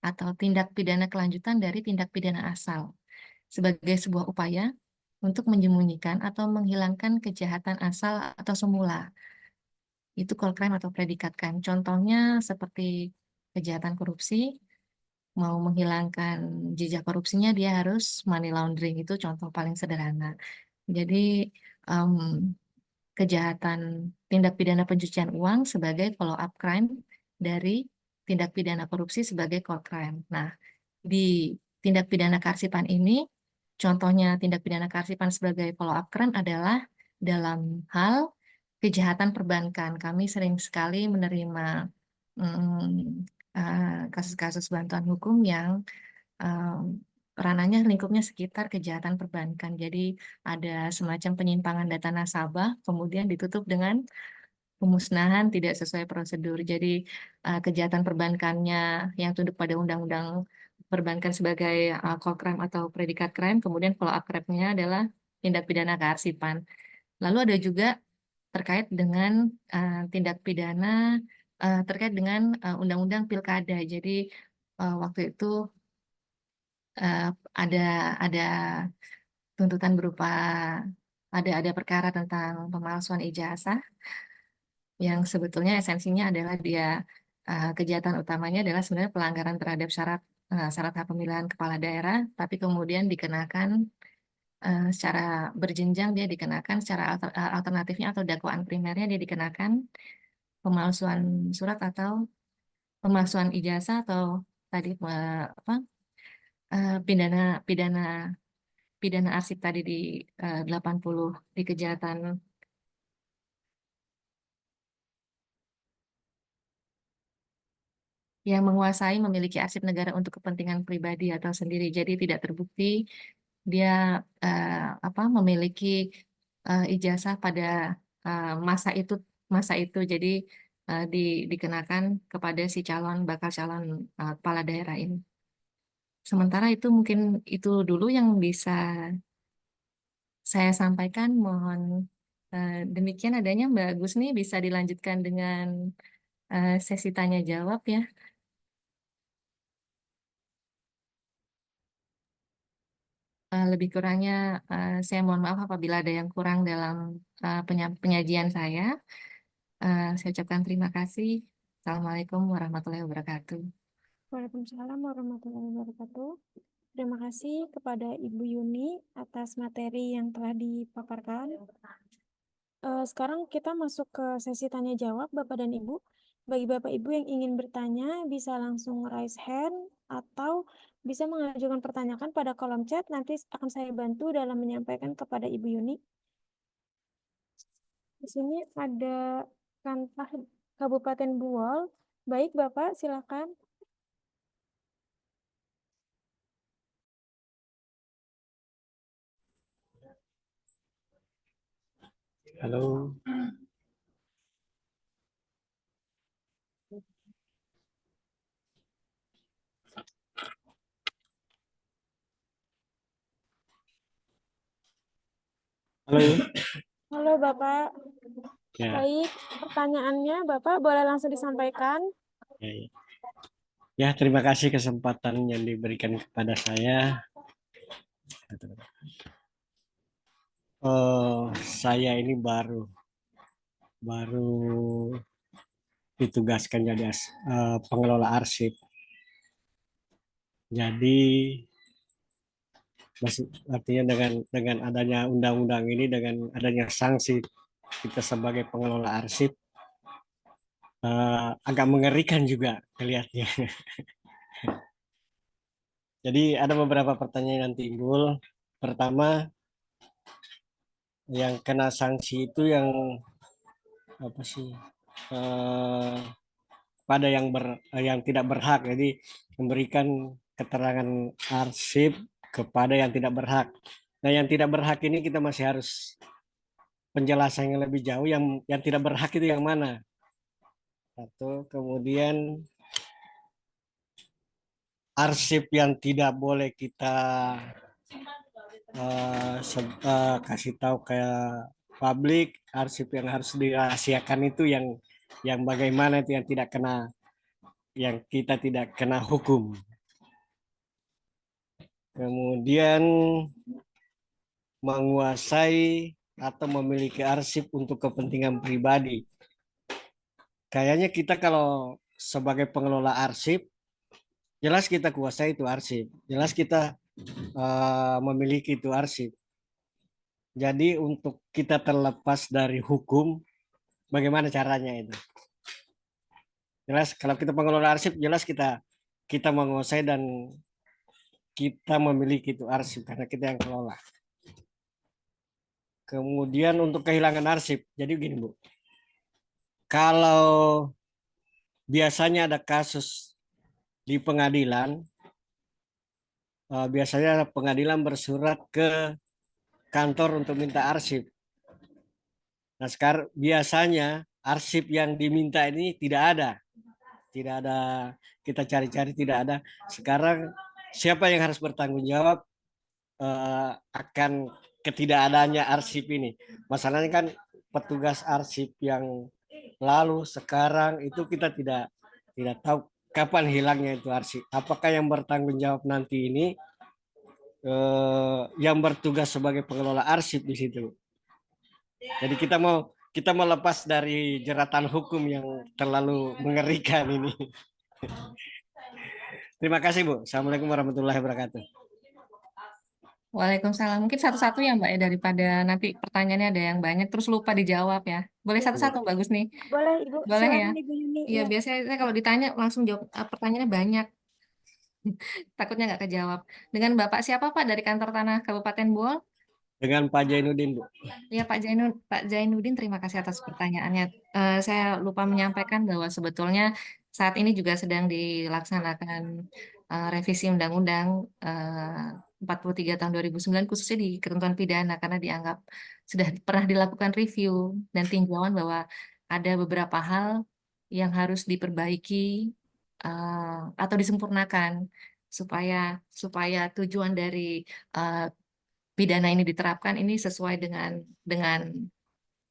atau tindak pidana kelanjutan dari tindak pidana asal sebagai sebuah upaya untuk menyembunyikan atau menghilangkan kejahatan asal atau semula. Itu core crime atau predikat crime. Contohnya seperti kejahatan korupsi, mau menghilangkan jejak korupsinya dia harus money laundering, itu contoh paling sederhana. Jadi kejahatan tindak pidana pencucian uang sebagai follow up crime dari tindak pidana korupsi sebagai core crime. Nah, di tindak pidana kearsipan ini, contohnya tindak pidana kearsipan sebagai follow up crime adalah dalam hal kejahatan perbankan. Kami sering sekali menerima kasus-kasus bantuan hukum yang ranahnya lingkupnya sekitar kejahatan perbankan. Jadi ada semacam penyimpangan data nasabah, kemudian ditutup dengan pemusnahan tidak sesuai prosedur. Jadi kejahatan perbankannya yang tunduk pada undang-undang perbankan sebagai core crime atau predikat crime, kemudian follow up crime-nya adalah tindak pidana kearsipan. Lalu ada juga terkait dengan tindak pidana terkait dengan undang-undang pilkada. Jadi waktu itu ada tuntutan berupa ada perkara tentang pemalsuan ijazah yang sebetulnya esensinya adalah dia kejahatan utamanya adalah sebenarnya pelanggaran terhadap syarat hak pemilihan kepala daerah, tapi kemudian dikenakan secara berjenjang, dia dikenakan secara alternatifnya atau dakwaan primernya dia dikenakan pemalsuan surat atau pemalsuan ijazah atau tadi apa pidana pidana pidana arsip tadi di 80 di kejahatan yang menguasai memiliki arsip negara untuk kepentingan pribadi atau sendiri. Jadi tidak terbukti dia memiliki ijazah pada masa itu. Jadi dikenakan kepada si bakal calon kepala daerah ini. Sementara itu mungkin itu dulu yang bisa saya sampaikan. Mohon demikian adanya Mbak Agus nih bisa dilanjutkan dengan sesi tanya jawab ya. Lebih kurangnya saya mohon maaf apabila ada yang kurang dalam penyajian saya. Saya ucapkan terima kasih. Assalamualaikum warahmatullahi wabarakatuh. Waalaikumsalam warahmatullahi wabarakatuh. Terima kasih kepada Ibu Yuni atas materi yang telah dipaparkan. Sekarang kita masuk ke sesi tanya jawab Bapak dan Ibu. Bagi Bapak Ibu yang ingin bertanya bisa langsung raise hand atau bisa mengajukan pertanyaan pada kolom chat. Nanti akan saya bantu dalam menyampaikan kepada Ibu Yuni. Di sini ada Kantah Kabupaten Buol. Baik Bapak, silakan. Halo. Halo. Halo Bapak. Ya. Baik, pertanyaannya Bapak boleh langsung disampaikan. Ya, terima kasih kesempatan yang diberikan kepada saya. Saya ini baru ditugaskan jadi pengelola arsip. Jadi artinya dengan adanya undang-undang ini, dengan adanya sanksi kita sebagai pengelola arsip, agak mengerikan juga kelihatannya. Jadi ada beberapa pertanyaan yang timbul. Pertama, yang kena sanksi itu yang apa sih? Pada yang tidak berhak. Jadi memberikan keterangan arsip kepada yang tidak berhak. Nah, yang tidak berhak ini kita masih harus penjelasan yang lebih jauh. Yang tidak berhak itu yang mana? Atau kemudian arsip yang tidak boleh kita kasih tahu ke publik, arsip yang harus dirahasiakan itu yang bagaimana itu yang kita tidak kena hukum. Kemudian menguasai atau memiliki arsip untuk kepentingan pribadi. Kayaknya kita kalau sebagai pengelola arsip, jelas kita kuasai itu arsip, jelas kita memiliki itu arsip. Jadi untuk kita terlepas dari hukum, bagaimana caranya itu? Jelas kalau kita pengelola arsip, jelas kita menguasai dan kita memiliki itu arsip karena kita yang kelola. Kemudian untuk kehilangan arsip, jadi begini Bu, kalau biasanya ada kasus di pengadilan, biasanya pengadilan bersurat ke kantor untuk minta arsip. Nah, sekarang biasanya arsip yang diminta ini tidak ada. Tidak ada, kita cari-cari tidak ada. Sekarang siapa yang harus bertanggung jawab akan ketidakadanya arsip ini? Masalahnya kan petugas arsip yang lalu sekarang itu kita tidak tahu kapan hilangnya itu arsip. Apakah yang bertanggung jawab nanti ini yang bertugas sebagai pengelola arsip di situ? Jadi kita mau lepas dari jeratan hukum yang terlalu mengerikan ini. Terima kasih, Bu. Assalamualaikum warahmatullahi wabarakatuh. Waalaikumsalam. Mungkin satu-satu ya Mbak ya, daripada nanti pertanyaannya ada yang banyak terus lupa dijawab ya. Boleh satu-satu, bagus nih. Boleh Ibu, Boleh ya? silakan Ibu Yuni. Iya, Ya. biasanya saya kalau ditanya langsung jawab, pertanyaannya banyak. Takutnya nggak kejawab. Dengan Bapak siapa Pak dari kantor tanah Kabupaten Buol? Dengan Pak Jainuddin, Bu. Ya Pak Zainuddin, terima kasih atas pertanyaannya. Saya lupa menyampaikan bahwa sebetulnya saat ini juga sedang dilaksanakan revisi Undang-Undang 43 tahun 2009 khususnya di ketentuan pidana karena dianggap sudah pernah dilakukan review dan tinjauan bahwa ada beberapa hal yang harus diperbaiki atau disempurnakan supaya tujuan dari pidana ini diterapkan ini sesuai dengan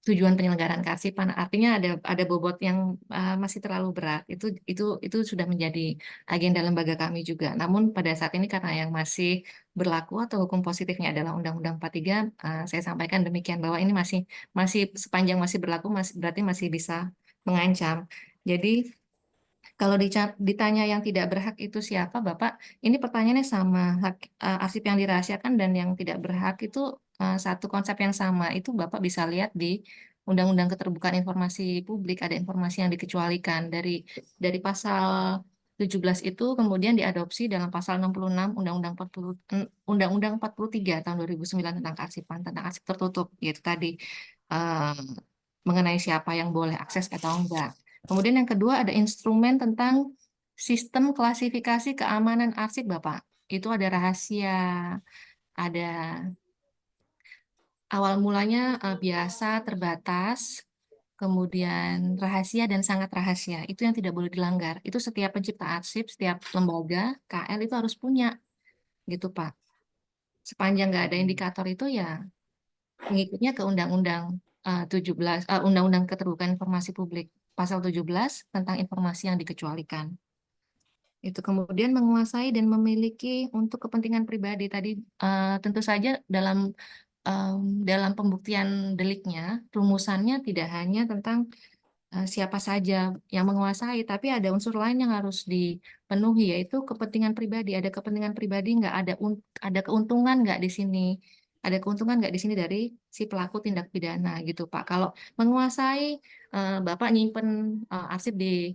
tujuan penyelenggaraan kearsipan. Artinya ada bobot yang masih terlalu berat. Itu sudah menjadi agenda lembaga kami juga. Namun pada saat ini karena yang masih berlaku atau hukum positifnya adalah Undang-Undang 43, saya sampaikan demikian bahwa ini masih sepanjang masih berlaku berarti masih bisa mengancam. Jadi kalau ditanya yang tidak berhak itu siapa, Bapak? Ini pertanyaannya sama. Arsip yang dirahasiakan dan yang tidak berhak itu satu konsep yang sama. Itu Bapak bisa lihat di Undang-Undang Keterbukaan Informasi Publik, ada informasi yang dikecualikan. Dari pasal 17 itu kemudian diadopsi dalam pasal 66 Undang-Undang 43 tahun 2009 tentang kearsipan, tentang arsip tertutup, yaitu tadi eh, mengenai siapa yang boleh akses atau enggak. Kemudian yang kedua ada instrumen tentang sistem klasifikasi keamanan arsip, Bapak. Itu ada rahasia, ada awal mulanya biasa, terbatas, kemudian rahasia dan sangat rahasia. Itu yang tidak boleh dilanggar. Itu setiap pencipta arsip, setiap lembaga, KL itu harus punya, gitu Pak. Sepanjang nggak ada indikator itu ya mengikutnya ke Undang-Undang 17, Undang-Undang Keterbukaan Informasi Publik, Pasal 17 tentang informasi yang dikecualikan. Itu kemudian menguasai dan memiliki untuk kepentingan pribadi tadi tentu saja dalam pembuktian deliknya rumusannya tidak hanya tentang siapa saja yang menguasai, tapi ada unsur lain yang harus dipenuhi yaitu kepentingan pribadi. Ada kepentingan pribadi nggak, ada keuntungan nggak di sini? Ada keuntungan nggak di sini dari si pelaku tindak pidana gitu Pak. Kalau menguasai Bapak nyimpen arsip di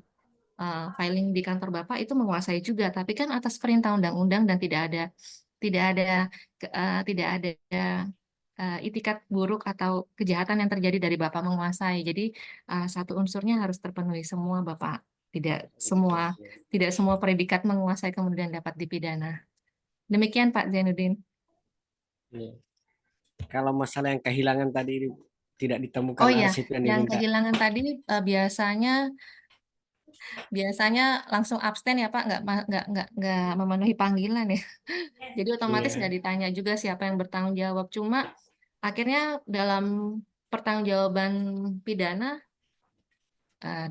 filing di kantor Bapak itu menguasai juga, tapi kan atas perintah undang-undang dan tidak ada tidak ada itikat buruk atau kejahatan yang terjadi dari Bapak menguasai. Jadi satu unsurnya harus terpenuhi semua Bapak. Tidak semua predikat menguasai kemudian dapat dipidana. Demikian Pak Zainuddin. Iya. Kalau masalah yang kehilangan tadi tidak ditemukan Oh iya, arsip yang yang diminta. kehilangan tadi biasanya langsung abstain ya Pak, nggak memenuhi panggilan ya. Jadi otomatis Iya. nggak ditanya juga siapa yang bertanggung jawab. Cuma akhirnya dalam pertanggungjawaban pidana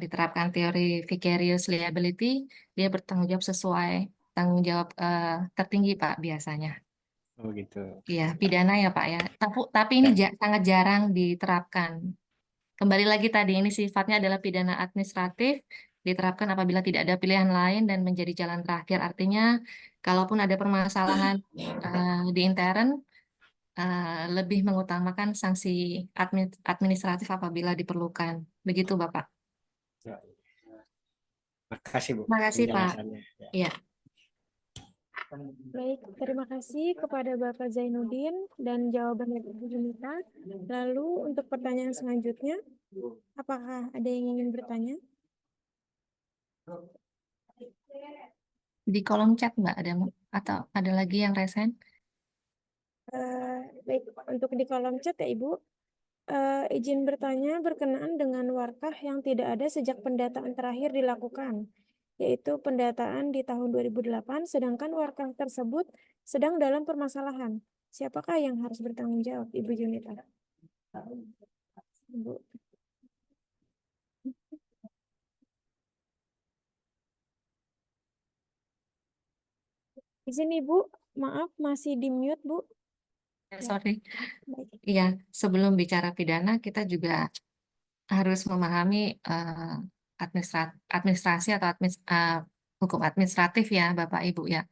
diterapkan teori vicarious liability, dia bertanggung jawab sesuai tanggung jawab tertinggi Pak biasanya. Oh gitu. Iya, pidana ya Pak ya. Tapi ini sangat jarang diterapkan. Kembali lagi tadi, ini sifatnya adalah pidana administratif, diterapkan apabila tidak ada pilihan lain dan menjadi jalan terakhir. Artinya, kalaupun ada permasalahan di intern, lebih mengutamakan sanksi administratif apabila diperlukan. Begitu, Bapak. Makasih Bu Terima kasih, Pak. penjelasannya. Ya. Iya. Baik, terima kasih kepada Bapak Zainuddin dan jawabannya Ibu Junita. Lalu untuk pertanyaan selanjutnya, apakah ada yang ingin bertanya? Di kolom chat Mbak ada atau ada lagi yang resen? Baik, untuk di kolom chat ya Ibu. Izin bertanya berkenaan dengan warkah yang tidak ada sejak pendataan terakhir dilakukan, yaitu pendataan di tahun 2008, sedangkan warkah tersebut sedang dalam permasalahan. Siapakah yang harus bertanggung jawab, Ibu Junita? Ibu. Izin Ibu, maaf masih di mute Bu. Sorry. Baik. Iya, sebelum bicara pidana kita juga harus memahami administrasi atau hukum administratif ya Bapak Ibu ya.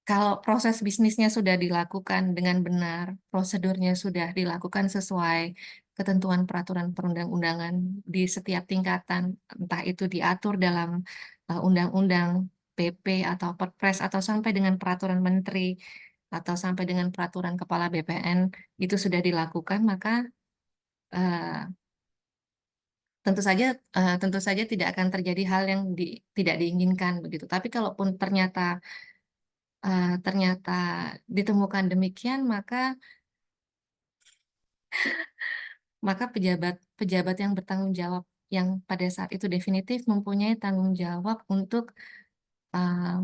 Kalau proses bisnisnya sudah dilakukan dengan benar, prosedurnya sudah dilakukan sesuai ketentuan peraturan perundang-undangan di setiap tingkatan, entah itu diatur dalam undang-undang, PP atau Perpres atau sampai dengan peraturan menteri atau sampai dengan peraturan kepala BPN itu sudah dilakukan, maka tentu saja tidak akan terjadi hal yang tidak diinginkan begitu. Tapi kalaupun ternyata ditemukan demikian, maka pejabat yang bertanggung jawab yang pada saat itu definitif mempunyai tanggung jawab untuk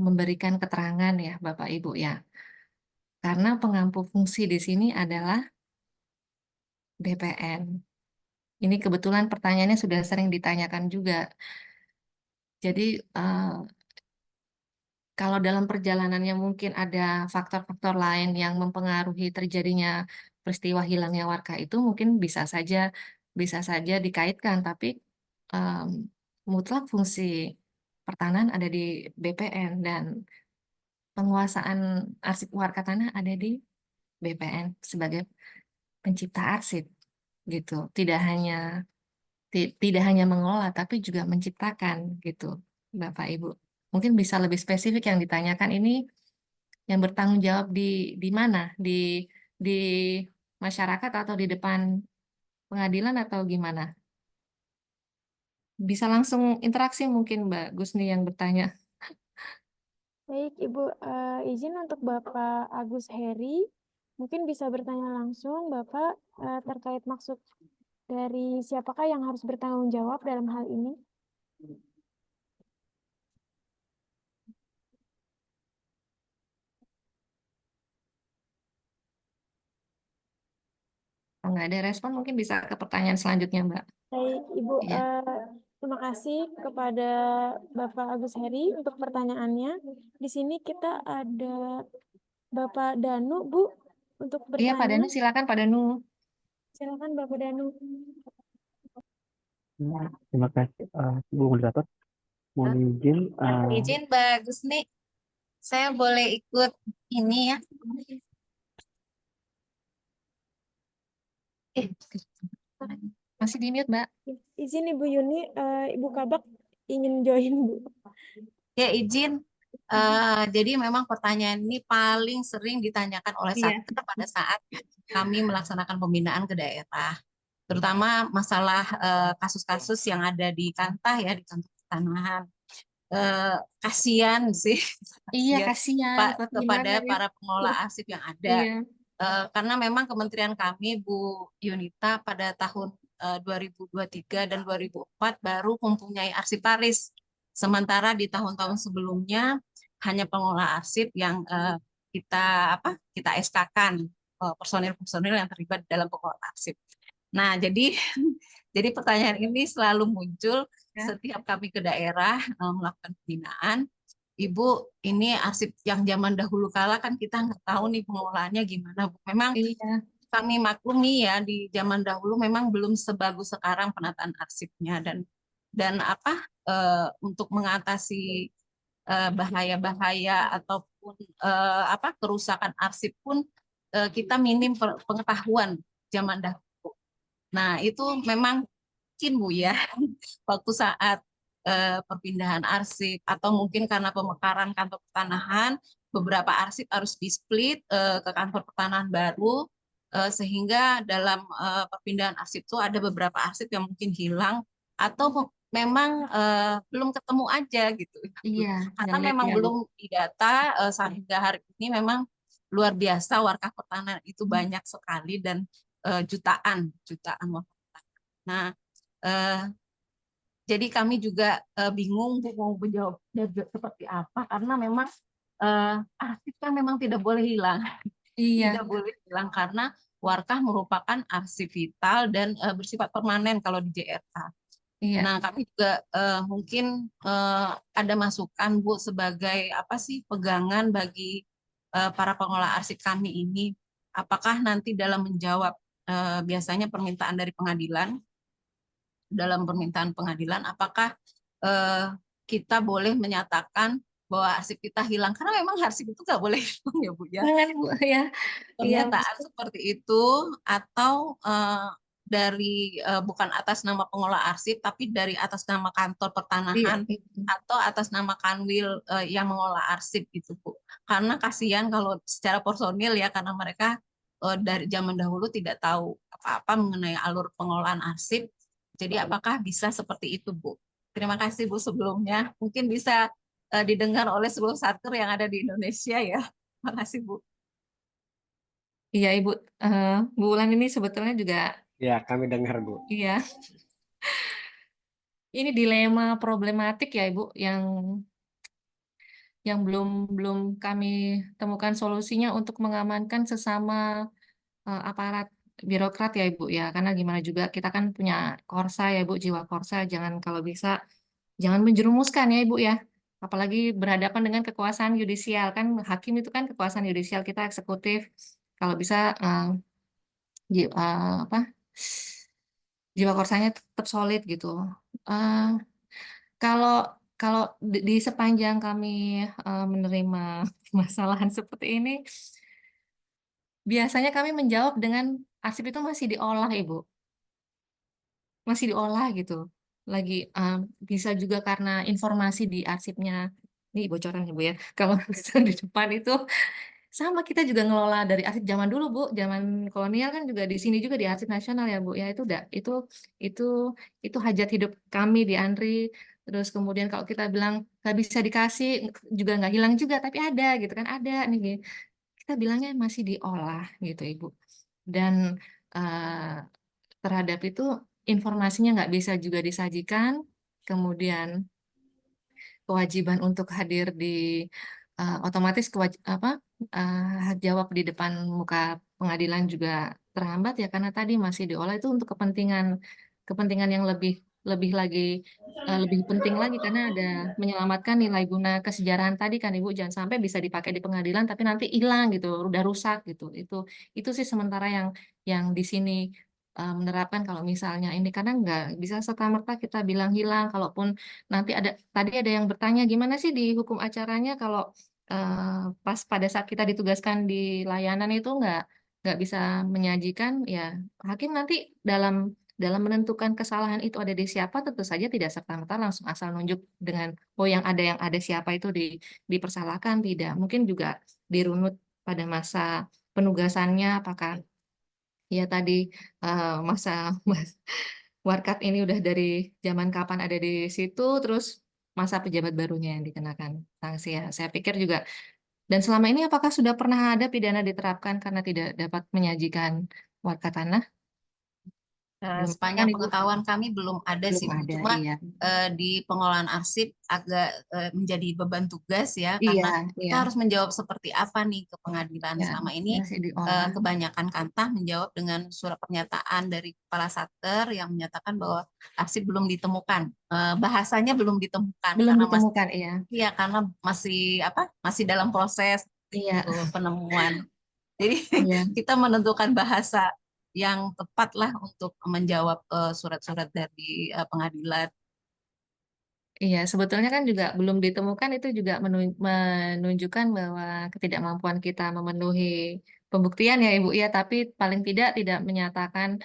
memberikan keterangan ya Bapak Ibu ya. Karena pengampu fungsi di sini adalah BPN. Ini kebetulan pertanyaannya sudah sering ditanyakan juga. Jadi kalau dalam perjalanannya mungkin ada faktor-faktor lain yang mempengaruhi terjadinya peristiwa hilangnya warkah itu mungkin bisa saja dikaitkan, tapi mutlak fungsi pertanahan ada di BPN dan penguasaan arsip warga tanah ada di BPN sebagai pencipta arsip gitu. Tidak hanya mengelola tapi juga menciptakan gitu, Bapak Ibu. Mungkin bisa lebih spesifik yang ditanyakan ini yang bertanggung jawab di mana? Di masyarakat atau di depan pengadilan atau gimana? Bisa langsung interaksi mungkin Mbak Gusni yang bertanya. Baik, Ibu, izin untuk Bapak Agus Heri, mungkin bisa bertanya langsung Bapak terkait maksud dari siapakah yang harus bertanggung jawab dalam hal ini? Kalau nggak ada respon, mungkin bisa ke pertanyaan selanjutnya, Mbak. Baik, Ibu, Iya. terima kasih kepada Bapak Agus Heri untuk pertanyaannya. Di sini kita ada Bapak Danu, Bu, untuk Iya, Pak bertanya. Danu, silakan Pak Danu. Silakan Bapak Danu. Terima kasih, Bu Moderator. Mohon izin. Izin Mbak Gusni, saya boleh ikut ini ya. Masih di mute, Mbak. Izin Ibu Yuni, Ibu Kabak ingin join, Bu. Ya izin. Jadi memang pertanyaan ini paling sering ditanyakan oleh Iya. Satker pada saat kami melaksanakan pembinaan ke daerah. Terutama masalah kasus-kasus yang ada di Kantah ya, di kantor pertanahan. Kasihan sih. Iya, Ya, kasihan. Pak, kepada Gimana, ya? para pengelola arsip yang ada. Iya. Karena memang kementerian kami, Bu Yunita, pada tahun 2023 dan 2004 baru mempunyai arsiparis. Sementara di tahun-tahun sebelumnya hanya pengelola arsip yang kita SK-kan personil-personil yang terlibat dalam pengelola arsip. Nah, jadi pertanyaan ini selalu muncul setiap kami ke daerah melakukan pembinaan. Ibu, ini arsip yang zaman dahulu kala kan kita nggak tahu nih pengelolaannya gimana, Bu. Memang Iya. kami maklumi ya di zaman dahulu memang belum sebagus sekarang penataan arsipnya dan untuk mengatasi bahaya-bahaya ataupun kerusakan arsip pun kita minim pengetahuan zaman dahulu. Nah, itu memang mungkin Bu ya waktu saat perpindahan arsip atau mungkin karena pemekaran kantor pertanahan, beberapa arsip harus di-split ke kantor pertanahan baru sehingga dalam perpindahan arsip itu ada beberapa arsip yang mungkin hilang atau memang belum ketemu aja gitu. Iya, Karena ngelag memang ya Bu. belum didata sehingga hari ini memang luar biasa warkah pertahanan itu banyak sekali dan jutaan warkah pertahanan. Nah, jadi kami juga bingung Bu, mau menjawabnya seperti apa karena memang arsip kan memang tidak boleh hilang. Iya, Tidak boleh hilang karena warkah merupakan arsip vital dan bersifat permanen kalau di JRK. iya, Nah, kami juga mungkin ada masukan Bu sebagai apa sih pegangan bagi para pengelola arsip kami ini. Apakah nanti dalam menjawab biasanya permintaan dari pengadilan, dalam permintaan pengadilan, apakah kita boleh menyatakan bahwa arsip kita hilang? Karena memang arsip itu nggak boleh hilang ya Bu ya. jangan Bu ya. Iya, Pernyataan seperti itu atau dari bukan atas nama pengelola arsip tapi dari atas nama kantor iya, pertanahan iya. atau atas nama kanwil yang mengelola arsip gitu Bu. Karena kasihan kalau secara personil ya karena mereka dari zaman dahulu tidak tahu apa-apa mengenai alur pengelolaan arsip. Jadi apakah bisa seperti itu Bu? Terima kasih Bu sebelumnya. Mungkin bisa didengar oleh seluruh satker yang ada di Indonesia ya. Terima kasih Bu. Iya Ibu, Bu Ulan ini sebetulnya juga Ya, kami dengar, Bu. iya. Ini dilema problematik ya Ibu yang belum belum kami temukan solusinya untuk mengamankan sesama aparat birokrat ya Ibu ya. Karena gimana juga kita kan punya korsa ya Ibu, jiwa korsa. Jangan kalau bisa jangan menjerumuskan ya Ibu ya. Apalagi berhadapan dengan kekuasaan yudisial kan hakim itu kan kekuasaan yudisial kita eksekutif. Kalau bisa apa jiwa korsanya tetap solid gitu. Eh, kalau kalau di sepanjang kami menerima permasalahan seperti ini, biasanya kami menjawab dengan arsip itu masih diolah, Ibu. Masih diolah gitu. Lagi bisa juga karena informasi di arsipnya, ini bocoran ya Bu ya. Kalau di depan itu sama kita juga ngelola dari arsip zaman dulu Bu, zaman kolonial kan juga di sini juga di arsip nasional ya Bu ya itu udah itu itu hajat hidup kami di Andri. Terus kemudian kalau kita bilang nggak bisa dikasih juga nggak hilang juga tapi ada gitu kan ada nih kita bilangnya masih diolah gitu Ibu. Dan terhadap itu informasinya nggak bisa juga disajikan. Kemudian kewajiban untuk hadir di otomatis jawab di depan muka pengadilan juga terhambat ya karena tadi masih diolah itu untuk kepentingan kepentingan yang lebih lebih lagi lebih penting lagi karena ada menyelamatkan nilai guna kesejarahan tadi kan Ibu jangan sampai bisa dipakai di pengadilan tapi nanti hilang gitu udah rusak gitu itu sih sementara yang di sini menerapkan kalau misalnya ini karena nggak bisa serta-merta kita bilang hilang kalaupun nanti tadi ada yang bertanya gimana sih di hukum acaranya kalau pas pada saat kita ditugaskan di layanan itu nggak bisa menyajikan ya hakim nanti dalam dalam menentukan kesalahan itu ada di siapa tentu saja tidak serta-merta langsung asal nunjuk dengan oh yang ada siapa itu dipersalahkan tidak mungkin juga dirunut pada masa penugasannya apakah ya tadi masa Warkat ini udah dari zaman kapan ada di situ, terus masa pejabat barunya yang dikenakan sanksi ya. Saya pikir juga. Dan selama ini apakah sudah pernah ada pidana diterapkan karena tidak dapat menyajikan warga tanah? Belum kan Sepanjang Ibu? pengetahuan kami belum ada Belum sih, Bu. ada, Cuma iya. di pengelolaan arsip agak menjadi beban tugas ya, Iya, karena iya. kita harus menjawab seperti apa nih ke pengadilan. Ya, Selama ini masih diolah. kebanyakan kantah menjawab dengan surat pernyataan dari kepala satker yang menyatakan bahwa arsip belum ditemukan. Bahasanya belum ditemukan Belum karena ditemukan, iya. iya karena masih dalam proses Iya, itu penemuan. Jadi iya. kita menentukan bahasa yang tepat lah untuk menjawab surat-surat dari pengadilan. Iya, sebetulnya kan juga belum ditemukan itu juga menunjukkan bahwa ketidakmampuan kita memenuhi pembuktian ya Ibu ya, tapi paling tidak menyatakan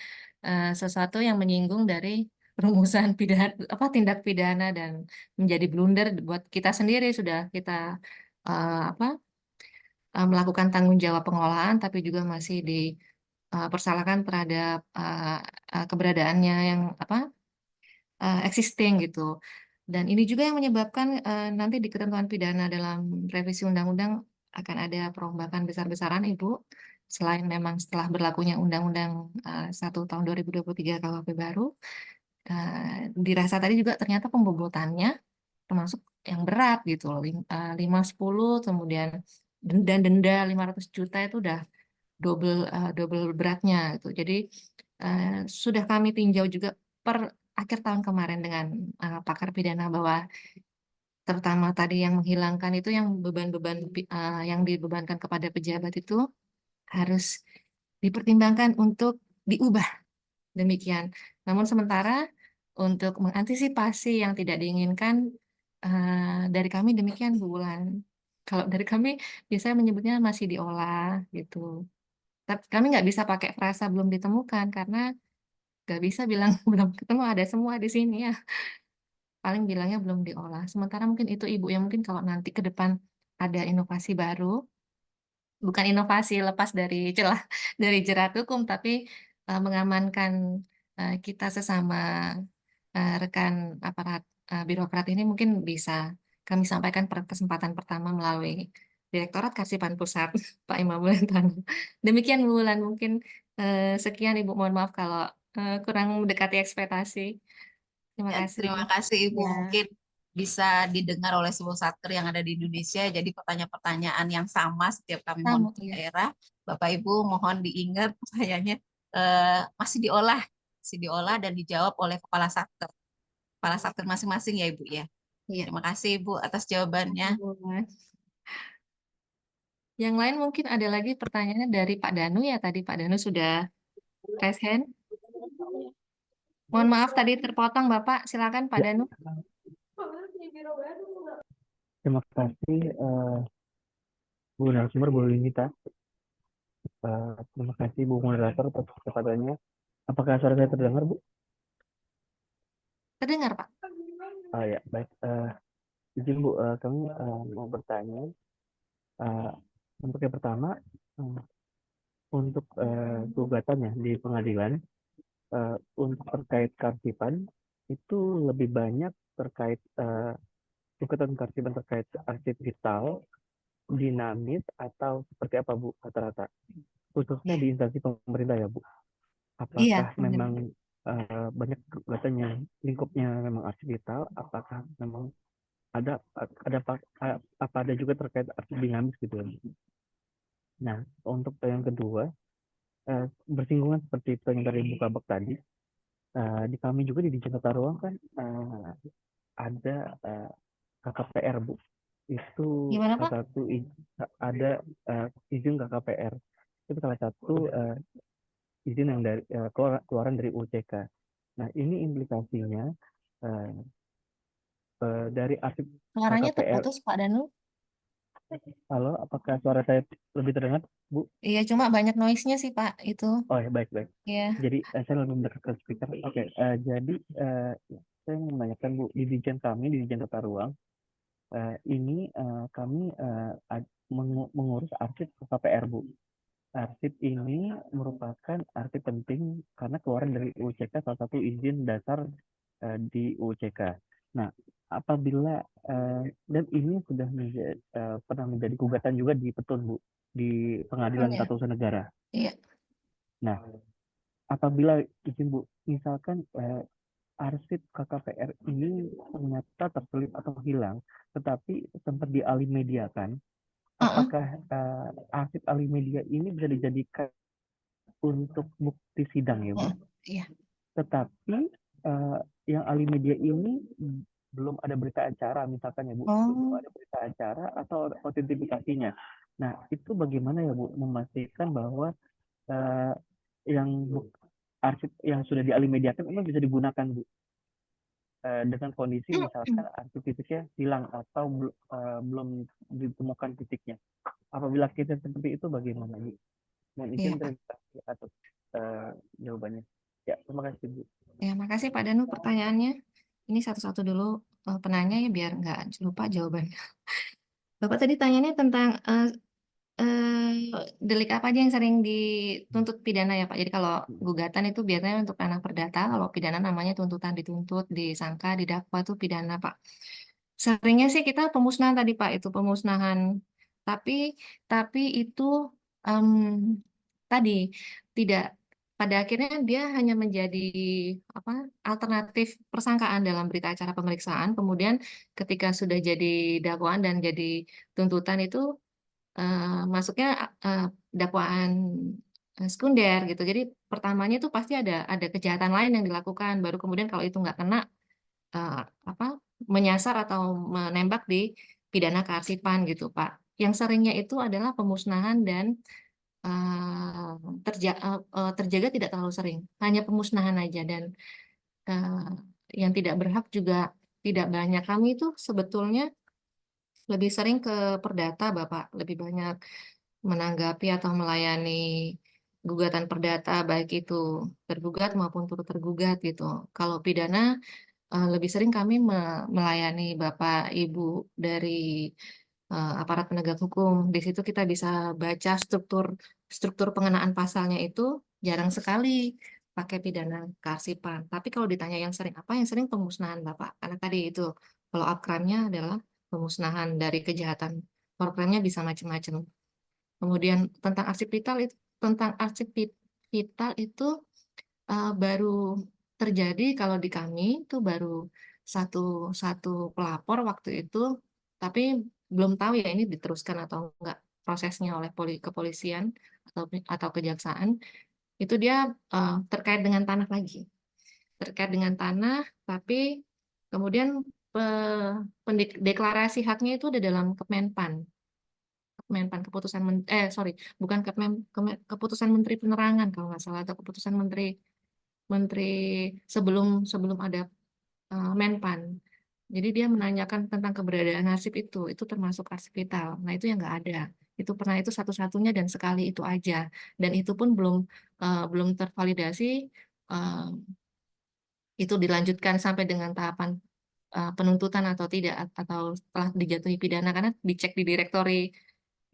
sesuatu yang menyinggung dari rumusan pidana tindak pidana dan menjadi blunder buat kita sendiri sudah kita melakukan tanggung jawab pengelolaan tapi juga masih dipersalahkan terhadap keberadaannya yang existing gitu. Dan ini juga yang menyebabkan nanti di ketentuan pidana dalam revisi undang-undang akan ada perombakan besar-besaran, Ibu. Selain memang setelah berlakunya Undang-Undang 1 tahun 2023 KUHP baru, dirasa tadi juga ternyata pembobotannya termasuk yang berat gitu loh, 5-10, kemudian denda 500 juta itu udah double beratnya gitu. Jadi sudah kami tinjau juga per akhir tahun kemarin dengan pakar pidana bahwa terutama tadi yang menghilangkan itu yang beban-beban yang dibebankan kepada pejabat itu harus dipertimbangkan untuk diubah demikian. Namun sementara untuk mengantisipasi yang tidak diinginkan dari kami demikian Bu Wulan. Kalau dari kami biasanya menyebutnya masih diolah gitu. Tapi kami nggak bisa pakai frasa belum ditemukan karena nggak bisa bilang belum ketemu ada semua di sini ya. Paling bilangnya belum diolah. Sementara mungkin itu Ibu yang mungkin kalau nanti ke depan ada inovasi baru, bukan inovasi lepas dari celah dari jerat hukum, tapi mengamankan kita sesama rekan aparat birokrat ini mungkin bisa kami sampaikan per kesempatan pertama melalui Direktorat Karsipan Pusat Pak Imam Bulantano. Demikian Bu Wulan, mungkin sekian Ibu, mohon maaf kalau kurang mendekati ekspektasi. Terima Ya, kasih. terima kasih Ibu. Ya. Mungkin bisa didengar oleh seluruh satker yang ada di Indonesia. Jadi pertanyaan-pertanyaan yang sama setiap kami Sama, monitor iya. daerah. Bapak Ibu mohon diingat pertanyaannya masih diolah dan dijawab oleh kepala satker masing-masing ya Ibu ya. Iya. Terima kasih Ibu atas jawabannya. Yang lain mungkin ada lagi pertanyaannya dari Pak Danu ya, tadi Pak Danu sudah raise hand. Mohon maaf tadi terpotong Bapak, silakan Pak Danu. Terima kasih Bu narasumber, Bu Linita. Terima kasih Bu moderator atas kesempatannya. Apakah suara saya terdengar, Bu? Terdengar Pak? Oh ya, baik. Izin Bu, kami mau bertanya. Untuk yang pertama, untuk gugatannya di pengadilan, untuk terkait kearsipan, itu lebih banyak terkait gugatan kearsipan terkait arsip digital, dinamis, atau seperti apa Bu rata-rata? Khususnya di instansi pemerintah ya Bu. Iya, Apakah memang banyak gugatan yang lingkupnya memang arsip digital? Apakah memang ada apa ada juga terkait arsip dinamis gitu ya? Nah, untuk yang kedua, bersinggungan seperti pertanyaan dari Bu Kabak tadi, di kami juga di Dijen Tata Ruang kan ada KKPR Bu. Itu Gimana, salah Pak? satu ada izin KKPR. Itu salah satu izin yang dari keluaran dari UCK. Nah, ini implikasinya dari arsip Suaranya KKPR. terputus Pak Danu. Halo, apakah suara saya lebih terdengar, Bu? Iya, cuma banyak noise-nya sih Pak itu. Oh ya, baik. Iya. Jadi saya lebih mendekatkan speaker. Oke, jadi saya ingin menanyakan Bu, di Dijen kami, di Dijen Tata Ruang, ini kami mengurus arsip KPR Bu. Arsip ini merupakan arsip penting karena keluaran dari UCK, salah satu izin dasar di UCK. Nah, apabila dan ini sudah pernah menjadi gugatan juga di Petun Bu, di Pengadilan Tata Usaha Negara. Iya. Nah, apabila izin Bu, misalkan arsip KKPR ini ternyata terselip atau hilang, tetapi sempat dialih mediakan, apakah arsip alih media ini bisa dijadikan untuk bukti sidang ya Bu? Iya. Tetapi yang alih media ini belum ada berita acara misalkan ya Bu, belum ada berita acara atau autentifikasinya. Nah, itu bagaimana ya Bu memastikan bahwa yang arsip yang sudah dialih mediakan memang bisa digunakan Bu, dengan kondisi misalkan arsip fisiknya hilang atau belum ditemukan titiknya. Apabila kita seperti itu bagaimana Bu? Mohon izin terima kasih atas jawabannya. Ya, terima kasih Bu. Ya, makasih Pak Danu pertanyaannya. Ini satu-satu dulu penanya ya biar nggak lupa jawabannya. Bapak tadi tanyanya tentang Delik apa aja yang sering dituntut pidana ya Pak? Jadi kalau gugatan itu biasanya untuk ranah perdata, kalau pidana namanya tuntutan, dituntut, disangka, didakwa itu pidana Pak. Seringnya sih kita pemusnahan tadi Pak, itu pemusnahan. Tapi itu em, tadi tidak, pada akhirnya dia hanya menjadi apa, alternatif persangkaan dalam berita acara pemeriksaan. Kemudian ketika sudah jadi dakwaan dan jadi tuntutan itu masuknya dakwaan sekunder gitu. Jadi pertamanya itu pasti ada kejahatan lain yang dilakukan. Baru kemudian kalau itu nggak kena eh, apa, menyasar atau menembak di pidana kearsipan gitu, Pak. Yang seringnya itu adalah pemusnahan dan eh, terjaga tidak terlalu sering. Hanya pemusnahan aja dan eh, yang tidak berhak juga tidak banyak. Kami itu sebetulnya lebih sering ke perdata, Bapak, lebih banyak menanggapi atau melayani gugatan perdata, baik itu tergugat maupun turut tergugat gitu. Kalau pidana lebih sering kami melayani Bapak Ibu dari aparat penegak hukum. Di situ kita bisa baca struktur struktur pengenaan pasalnya itu jarang sekali pakai pidana kearsipan. Tapi kalau ditanya yang sering apa, yang sering pemusnahan Bapak. Karena tadi itu follow up crime-nya adalah pemusnahan dari kejahatan. Follow up crime-nya bisa macam-macam. Kemudian tentang arsip vital itu baru terjadi kalau di kami itu baru satu satu pelapor waktu itu, tapi belum tahu ya ini diteruskan atau enggak prosesnya oleh kepolisian atau kejaksaan. Itu dia terkait dengan tanah lagi, terkait dengan tanah, tapi kemudian deklarasi haknya itu ada dalam Kemenpan. Kemenpan keputusan sorry, bukan keputusan Menteri Penerangan kalau nggak salah, atau keputusan Menteri Menteri sebelum sebelum ada Menpan. Jadi dia menanyakan tentang keberadaan arsip itu termasuk arsip vital. Nah itu yang nggak ada. Itu pernah, itu satu-satunya dan sekali itu aja. Dan itu pun belum tervalidasi. eh, itu dilanjutkan sampai dengan tahapan penuntutan atau tidak, atau telah dijatuhi pidana, karena dicek di direktori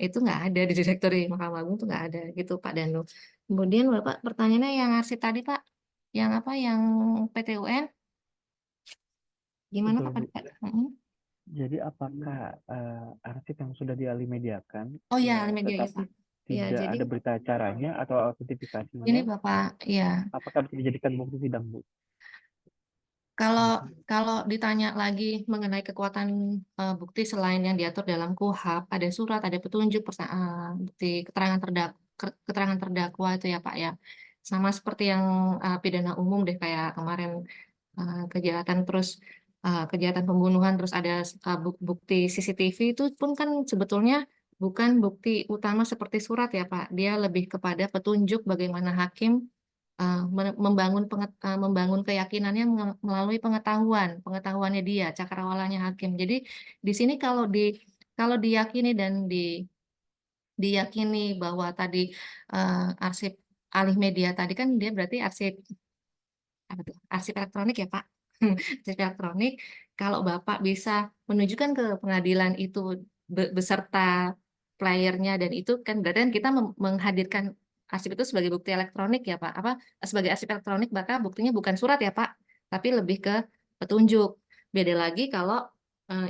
itu nggak ada, di direktori Mahkamah Agung itu nggak ada gitu Pak Danu. Kemudian Bapak pertanyaannya yang arsip tadi Pak, yang apa, yang PT UN gimana Betul, Pak? Bu. Pak? Mm-mm. Jadi apakah arsip yang sudah dialimediakan Oh ya, media ya tetapi Pak. Ya tidak jadi ada berita acaranya atau ini autentifikasinya, Bapak, ya apakah bisa dijadikan bukti sidang, Bu? kalau kalau ditanya lagi mengenai kekuatan bukti selain yang diatur dalam KUHP, ada surat, ada petunjuk, bukti keterangan terdakwa itu ya Pak ya. Sama seperti yang pidana umum deh, kayak kemarin kejahatan, terus kejahatan pembunuhan, terus ada bukti CCTV, itu pun kan sebetulnya bukan bukti utama seperti surat ya Pak. Dia lebih kepada petunjuk bagaimana hakim membangun keyakinannya melalui pengetahuannya dia, cakrawalanya hakim. Jadi di sini kalau diyakini dan diyakini bahwa tadi arsip alih media tadi kan dia berarti arsip apa tuh? Arsip elektronik ya Pak. Arsip elektronik. Kalau Bapak bisa menunjukkan ke pengadilan itu beserta playernya, dan itu kan berarti kan kita menghadirkan arsip itu sebagai bukti elektronik ya Pak. Apa, sebagai arsip elektronik, maka buktinya bukan surat ya Pak, tapi lebih ke petunjuk. Beda lagi kalau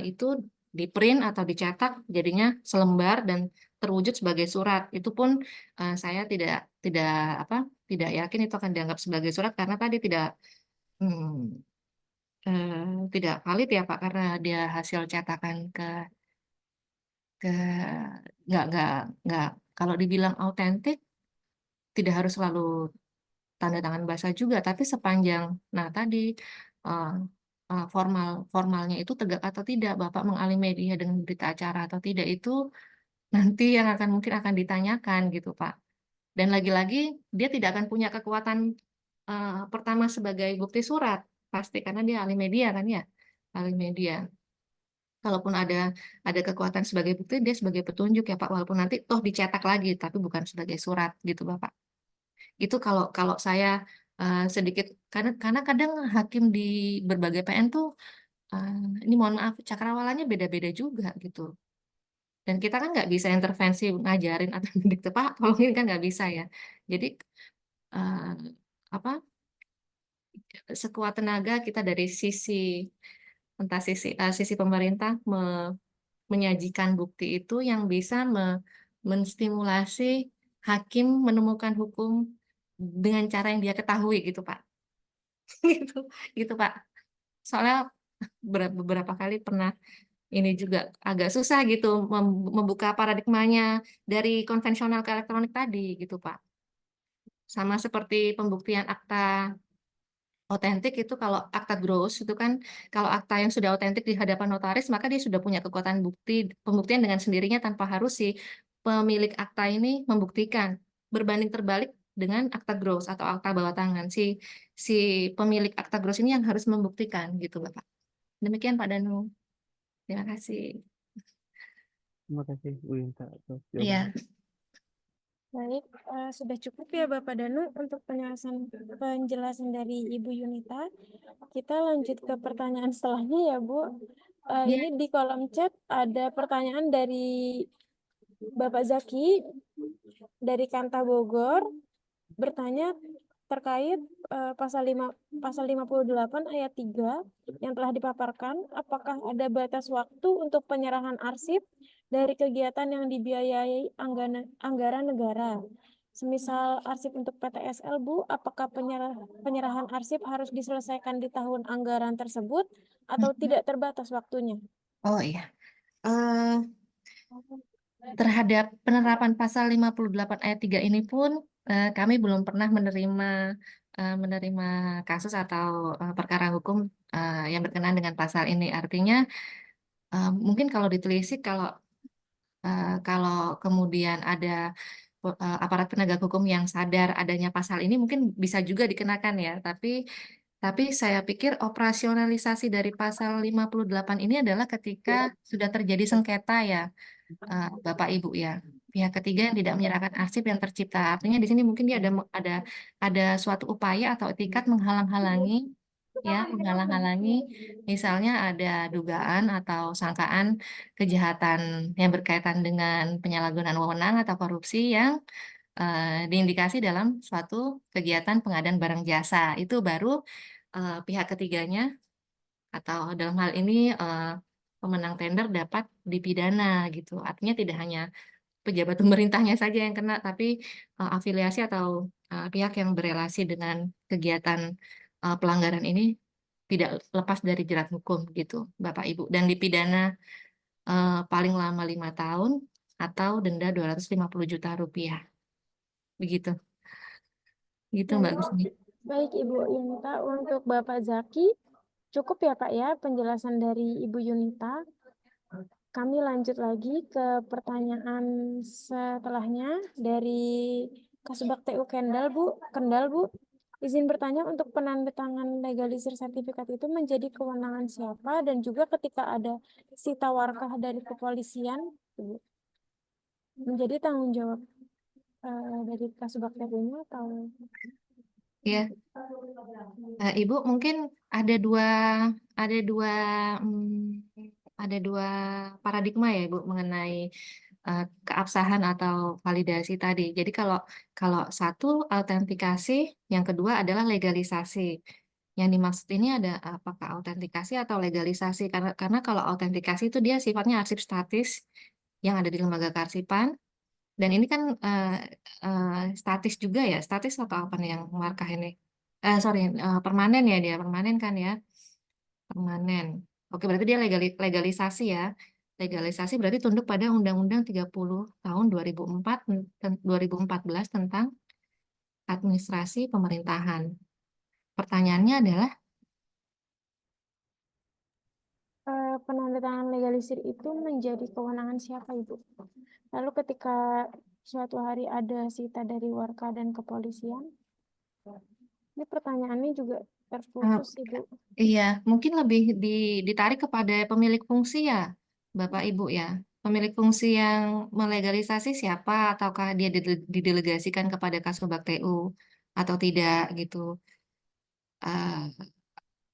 itu di print atau dicetak jadinya selembar dan terwujud sebagai surat. Itu pun saya tidak tidak apa tidak yakin itu akan dianggap sebagai surat, karena tadi hmm, tidak valid ya Pak, karena dia hasil cetakan ke nggak, kalau dibilang autentik tidak harus selalu tanda tangan basah juga, tapi sepanjang tadi eh, formalnya itu tegak atau tidak, Bapak mengalih media dengan berita acara atau tidak, itu nanti yang mungkin akan ditanyakan gitu Pak. Dan lagi-lagi dia tidak akan punya kekuatan pertama sebagai bukti surat, pasti, karena dia ahli media kan ya, ahli media. Kalaupun ada kekuatan sebagai bukti, dia sebagai petunjuk ya Pak, walaupun nanti toh dicetak lagi, tapi bukan sebagai surat gitu Bapak. Itu kalau kalau saya sedikit, karena kadang hakim di berbagai PN tuh, ini mohon maaf, cakrawalannya beda-beda juga gitu. Dan kita kan nggak bisa intervensi ngajarin atau dikte, Pak, tolongin, kan nggak bisa ya. Jadi eh, apa sekuat tenaga kita dari sisi entah sisi pemerintah menyajikan bukti itu yang bisa menstimulasi hakim menemukan hukum dengan cara yang dia ketahui gitu, Pak. Gitu, gitu, Pak. Soalnya beberapa kali pernah ini juga agak susah gitu membuka paradigmanya dari konvensional ke elektronik tadi gitu, Pak. Sama seperti pembuktian akta otentik itu, kalau akta gross itu kan, kalau akta yang sudah otentik di hadapan notaris maka dia sudah punya kekuatan pembuktian dengan sendirinya tanpa harus si pemilik akta ini membuktikan. Berbanding terbalik dengan akta gross atau akta bawah tangan, si pemilik akta gross ini yang harus membuktikan gitu, Bapak. Demikian Pak Danu. Terima kasih. Terima kasih Bu Yunita atas Iya. jawabannya. Baik, sudah cukup ya Bapak Danu untuk penjelasan dari Ibu Yunita. Kita lanjut ke pertanyaan setelahnya ya Bu. Iya. Ini di kolom chat ada pertanyaan dari Bapak Zaki dari Kanta Bogor, bertanya terkait pasal 58 ayat 3 yang telah dipaparkan, apakah ada batas waktu untuk penyerahan arsip dari kegiatan yang dibiayai anggaran negara? Semisal arsip untuk PTSL, Bu, apakah penyerahan arsip harus diselesaikan di tahun anggaran tersebut atau tidak terbatas waktunya? Oh iya. Terhadap penerapan pasal 58 ayat 3 ini pun kami belum pernah menerima kasus atau perkara hukum yang berkenaan dengan pasal ini. Artinya mungkin kalau ditelisik, kalau kemudian ada aparat penegak hukum yang sadar adanya pasal ini, mungkin bisa juga dikenakan ya. Tapi saya pikir operasionalisasi dari pasal 58 ini adalah ketika sudah terjadi sengketa ya, Bapak Ibu ya. Pihak ketiga yang tidak menyerahkan arsip yang tercipta. Artinya di sini mungkin dia ada suatu upaya atau etikat menghalang-halangi, misalnya ada dugaan atau sangkaan kejahatan yang berkaitan dengan penyalahgunaan wewenang atau korupsi yang diindikasi dalam suatu kegiatan pengadaan barang jasa. Itu baru pihak ketiganya atau dalam hal ini pemenang tender dapat dipidana gitu. Artinya tidak hanya pejabat pemerintahnya saja yang kena, tapi afiliasi atau pihak yang berelasi dengan kegiatan pelanggaran ini tidak lepas dari jerat hukum gitu, Bapak Ibu. Dan dipidana paling lama 5 tahun atau denda 250 juta rupiah. Begitu. Gitu Mbak Gusmi. Baik Ibu Yunita, untuk Bapak Zaki, cukup ya Pak ya penjelasan dari Ibu Yunita. Kami lanjut lagi ke pertanyaan setelahnya dari Kasubag TU Kendal Bu. Izin bertanya, untuk penandatangan legalisir sertifikat itu menjadi kewenangan siapa, dan juga ketika ada sita warkah dari kepolisian, Bu, menjadi tanggung jawab dari Kasubag TU-nya atau? Ya, Ibu mungkin ada dua ada dua paradigma ya Ibu mengenai keabsahan atau validasi tadi. Jadi kalau satu autentikasi, yang kedua adalah legalisasi. Yang dimaksud ini ada apakah autentikasi atau legalisasi? Karena kalau autentikasi itu dia sifatnya arsip statis yang ada di lembaga kearsipan. Dan ini kan statis juga ya, statis atau apa nih yang markah ini? Permanen ya, dia permanen kan ya, permanen. Oke, berarti dia legalisasi ya. Legalisasi berarti tunduk pada Undang-Undang 30 tahun 2014 tentang administrasi pemerintahan. Pertanyaannya adalah, penandatangan legalisir itu menjadi kewenangan siapa Ibu? Lalu ketika suatu hari ada sita dari warga dan kepolisian, ini pertanyaannya juga terputus Ibu. iya, mungkin lebih ditarik kepada pemilik fungsi ya, Bapak Ibu ya. Pemilik fungsi yang melegalisasi siapa, ataukah dia didelegasikan kepada Kasubag TU atau tidak gitu.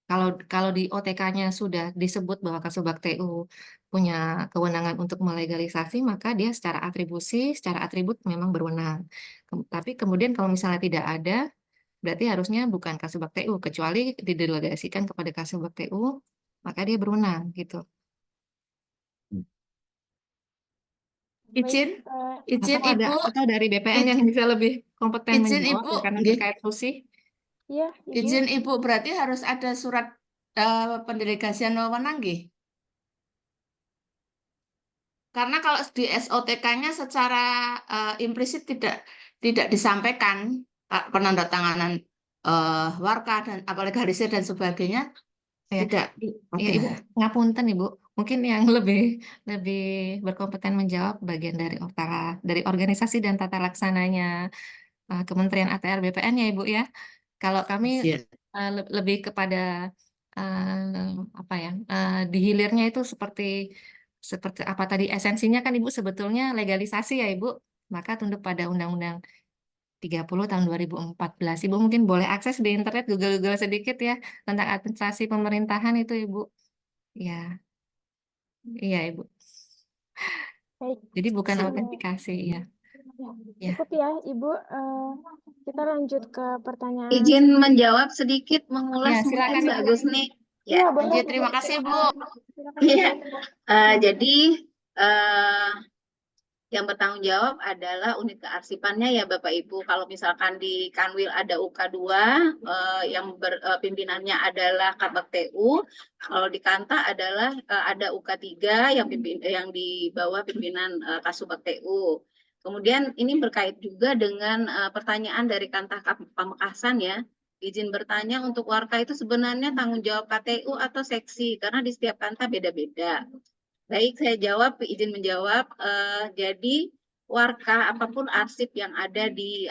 Kalau di OTK-nya sudah disebut bahwa Kasubag TU punya kewenangan untuk melegalisasi, maka dia secara atribusi, secara atribut memang berwenang. Tapi kemudian kalau misalnya tidak ada, berarti harusnya bukan Kasubag TU, kecuali didelegasikan kepada Kasubag TU, maka dia berwenang gitu. Izin, izin Ibu, Atau dari BPN yang bisa lebih kompeten izin menjawab Ibu, ya, karena nggih. terkait fusi. Iya, Ibu. Izin Ibu, berarti harus ada surat pendelegasian wewenang nggih? Karena kalau di SOTK-nya secara implisit tidak disampaikan penandatanganan warka dan legalisir dan sebagainya Ya, tidak ya Ibu, ada. ngapunten Ibu. Mungkin yang lebih berkompeten menjawab bagian dari organisasi dan tata laksananya Kementerian ATR BPN ya Ibu ya. Kalau kami Iya. lebih kepada apa ya, di hilirnya itu seperti apa tadi esensinya kan Ibu sebetulnya legalisasi ya Ibu. Maka tunduk pada Undang-Undang 30 tahun 2014. Ibu mungkin boleh akses di internet, Google sedikit ya tentang administrasi pemerintahan itu Ibu. Ya, iya Ibu. Baik. Jadi bukan Ya. autentikasi ya. Ya. Cukup ya, Ibu. Kita lanjut ke pertanyaan. Izin menjawab sedikit, mengulas Ya, silakan mungkin Mbak Ibu. Gusni. Iya, Ya, boleh. Lanjut, terima kasih Bu. Silakan. Iya. Jadi yang bertanggung jawab adalah unit kearsipannya ya Bapak Ibu. Kalau misalkan di Kanwil ada UK2 yang pimpinannya adalah Kabag TU, kalau di Kanta adalah ada UK3 yang di bawah pimpinan Kasubag TU. Kemudian ini berkait juga dengan pertanyaan dari Kanta Pamekasan ya. Izin bertanya untuk warka itu sebenarnya tanggung jawab KTU atau seksi karena di setiap Kanta beda-beda. Baik, saya jawab, izin menjawab. Jadi warka apapun arsip yang ada di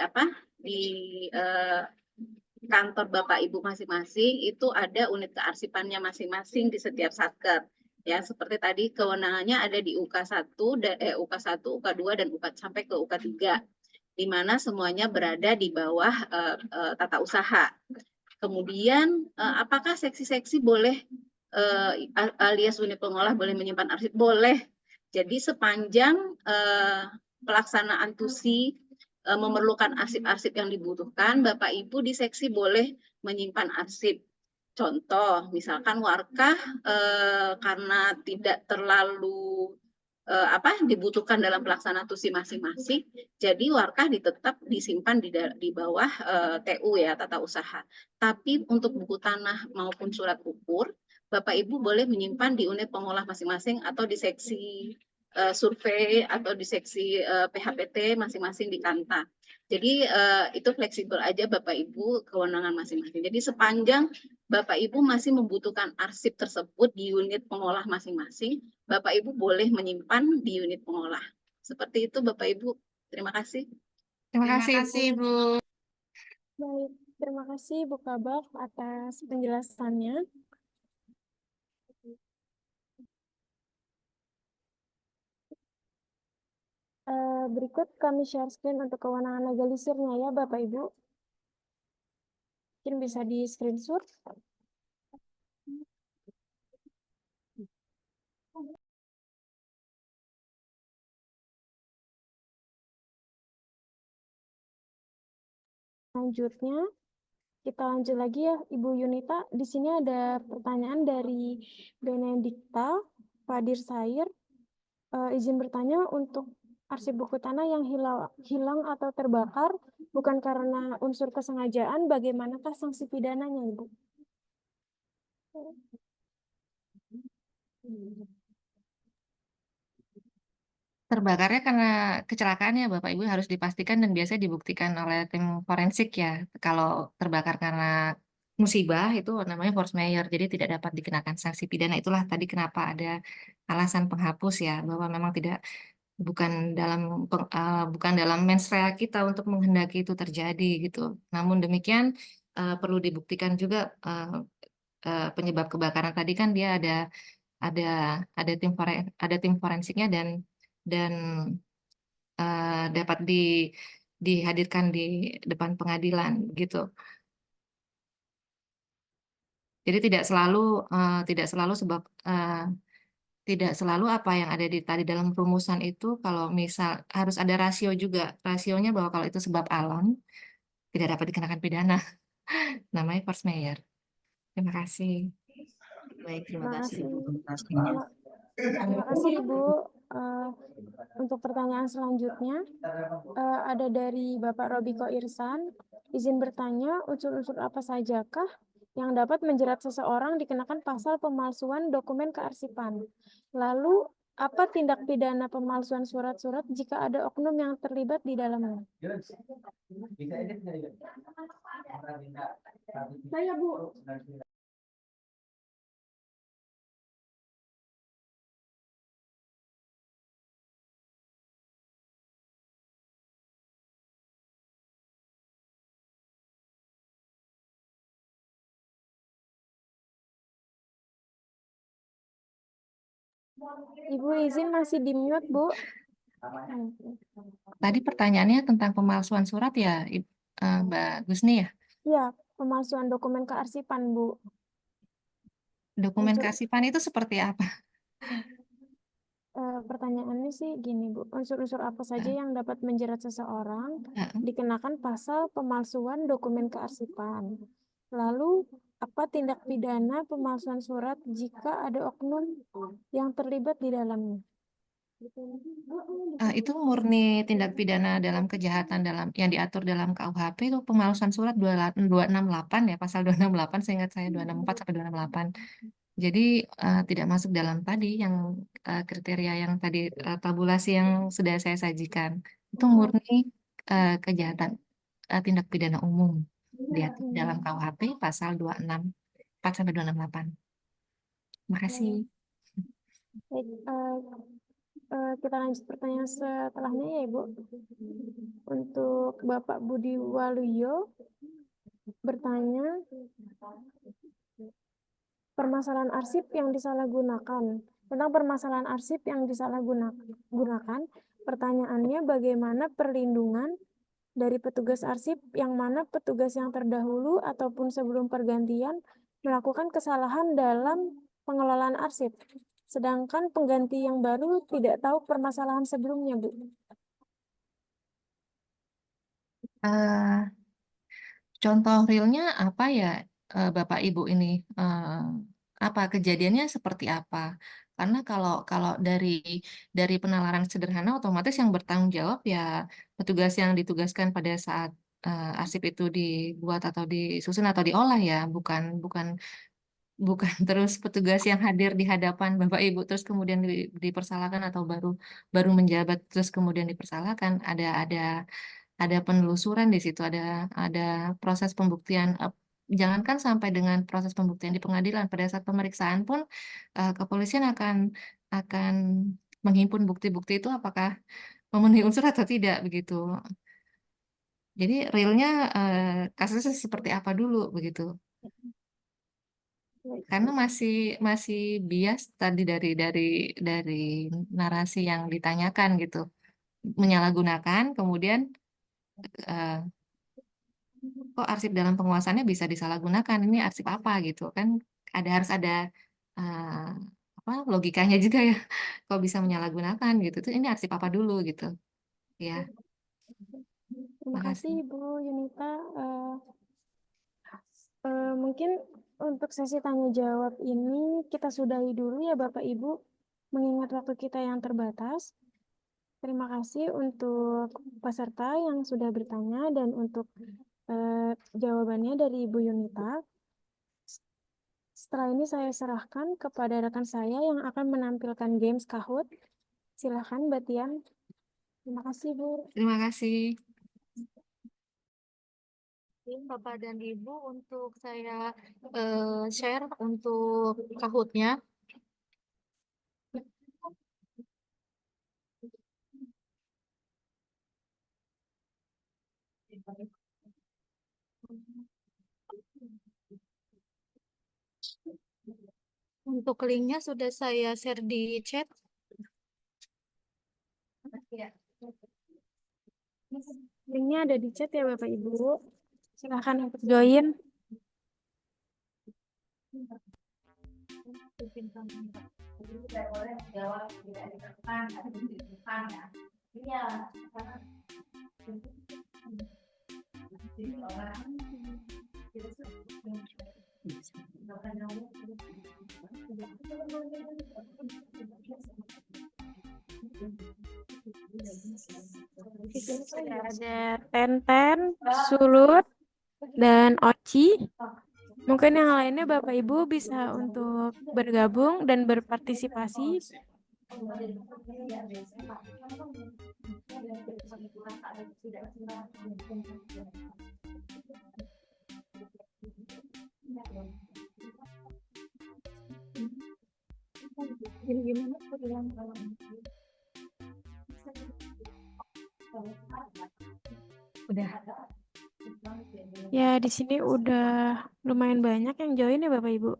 kantor Bapak Ibu masing-masing itu ada unit kearsipannya masing-masing di setiap satker. Ya, seperti tadi kewenangannya ada di UK1, UK1, UK2 dan sampai ke UK3, di mana semuanya berada di bawah tata usaha. Kemudian apakah seksi-seksi boleh alias unit pengolah boleh menyimpan arsip? Boleh. Jadi sepanjang pelaksanaan TUSI memerlukan arsip-arsip yang dibutuhkan, Bapak Ibu di seksi boleh menyimpan arsip. Contoh, misalkan warkah karena tidak terlalu dibutuhkan dalam pelaksanaan TUSI masing-masing, jadi warkah tetap disimpan di bawah TU ya, tata usaha. Tapi untuk buku tanah maupun surat ukur, Bapak Ibu boleh menyimpan di unit pengolah masing-masing atau di seksi survei atau di seksi PHPT masing-masing di Kanta. Jadi itu fleksibel aja Bapak Ibu kewenangan masing-masing. Jadi sepanjang Bapak Ibu masih membutuhkan arsip tersebut di unit pengolah masing-masing, Bapak Ibu boleh menyimpan di unit pengolah. Seperti itu Bapak Ibu. Terima kasih. Terima kasih Ibu. Baik, terima kasih Bu Kabag atas penjelasannya. Berikut kami share screen untuk kewenangan legalisirnya ya Bapak Ibu. Mungkin bisa di screenshot. Selanjutnya, kita lanjut lagi ya Ibu Yunita. Di sini ada pertanyaan dari Benedikta Fadir Sair. Izin bertanya untuk arsip buku tanah yang hilang atau terbakar bukan karena unsur kesengajaan, bagaimanakah sanksi pidananya, Ibu? Terbakarnya karena kecelakaan ya Bapak Ibu harus dipastikan dan biasanya dibuktikan oleh tim forensik ya. Kalau terbakar karena musibah itu namanya force majeure, jadi tidak dapat dikenakan sanksi pidana. Itulah tadi kenapa ada alasan penghapus ya, bahwa memang bukan dalam mens rea kita untuk menghendaki itu terjadi gitu. Namun demikian perlu dibuktikan juga penyebab kebakaran tadi kan dia ada tim forensiknya dan dapat dihadirkan di depan pengadilan gitu. Jadi tidak selalu sebab tidak selalu apa yang ada tadi dalam rumusan itu kalau misal harus ada rasio juga. Rasionya bahwa kalau itu sebab alam tidak dapat dikenakan pidana. Namanya force majeure. Terima kasih. Baik, terima Terima kasih kasih. Ibu Tasnia. Terima kasih Ibu. Untuk pertanyaan selanjutnya ada dari Bapak Robiko Irsan. Izin bertanya, unsur-unsur apa sajakah yang dapat menjerat seseorang dikenakan pasal pemalsuan dokumen kearsipan? Lalu, apa tindak pidana pemalsuan surat-surat jika ada oknum yang terlibat di dalamnya? Saya, Bu. Ibu izin masih di mute, Bu. Tadi pertanyaannya tentang pemalsuan surat ya, Mbak Gusni ya? Ya, pemalsuan dokumen kearsipan, Bu. Dokumen kearsipan itu seperti apa? Pertanyaannya sih gini, Bu. Unsur-unsur apa saja yang dapat menjerat seseorang dikenakan pasal pemalsuan dokumen kearsipan. Lalu, apa tindak pidana pemalsuan surat jika ada oknum yang terlibat di dalamnya? Itu murni tindak pidana dalam kejahatan yang diatur dalam KUHP itu pemalsuan surat 268 ya, pasal 268, seingat saya 264 sampai 268. Jadi tidak masuk dalam tadi yang kriteria yang tadi tabulasi yang sudah saya sajikan. Itu murni kejahatan tindak pidana umum diatur dalam KUHP pasal 264 sampai 268. Terima kasih. Baik, kita lanjut pertanyaan setelahnya ya, Ibu. Untuk Bapak Budi Waluyo bertanya, permasalahan arsip yang disalahgunakan. Tentang permasalahan arsip yang disalahgunakan, pertanyaannya bagaimana perlindungan dari petugas arsip yang mana petugas yang terdahulu ataupun sebelum pergantian melakukan kesalahan dalam pengelolaan arsip, sedangkan pengganti yang baru tidak tahu permasalahan sebelumnya, Bu. Contoh realnya apa ya, Bapak Ibu ini? Apa kejadiannya seperti apa? Karena kalau dari penalaran sederhana, otomatis yang bertanggung jawab ya petugas yang ditugaskan pada saat arsip itu dibuat atau disusun atau diolah ya, bukan terus petugas yang hadir di hadapan Bapak Ibu terus kemudian dipersalahkan atau baru menjabat terus kemudian dipersalahkan. Ada penelusuran di situ, ada proses pembuktian. Jangankan sampai dengan proses pembuktian di pengadilan, pada saat pemeriksaan pun kepolisian akan menghimpun bukti-bukti itu apakah memenuhi unsur atau tidak begitu. Jadi realnya kasusnya seperti apa dulu begitu. Karena masih bias tadi dari narasi yang ditanyakan gitu, menyalahgunakan kemudian kok arsip dalam penguasaannya bisa disalahgunakan, ini arsip apa gitu kan, harus ada apa logikanya juga ya, kok bisa menyalahgunakan gitu tuh, ini arsip apa dulu gitu ya. Terima kasih Ibu Yunita. Mungkin untuk sesi tanya jawab ini kita sudahi dulu ya Bapak Ibu, mengingat waktu kita yang terbatas. Terima kasih untuk peserta yang sudah bertanya dan untuk jawabannya dari Ibu Yunita. Setelah ini saya serahkan kepada rekan saya yang akan menampilkan games Kahoot. Silakan Mbak Tian. Terima kasih Bu. Terima kasih. Bapak dan Ibu, untuk saya share untuk Kahoot-nya. Untuk linknya sudah saya share di chat. Linknya ada di chat ya Bapak Ibu. Silakan untuk join. Di sini sudah ada Tenten, Sulut, dan Oci. Mungkin yang lainnya Bapak Ibu bisa untuk bergabung dan berpartisipasi. Udah. Ya, di sini udah lumayan banyak yang join ya Bapak Ibu.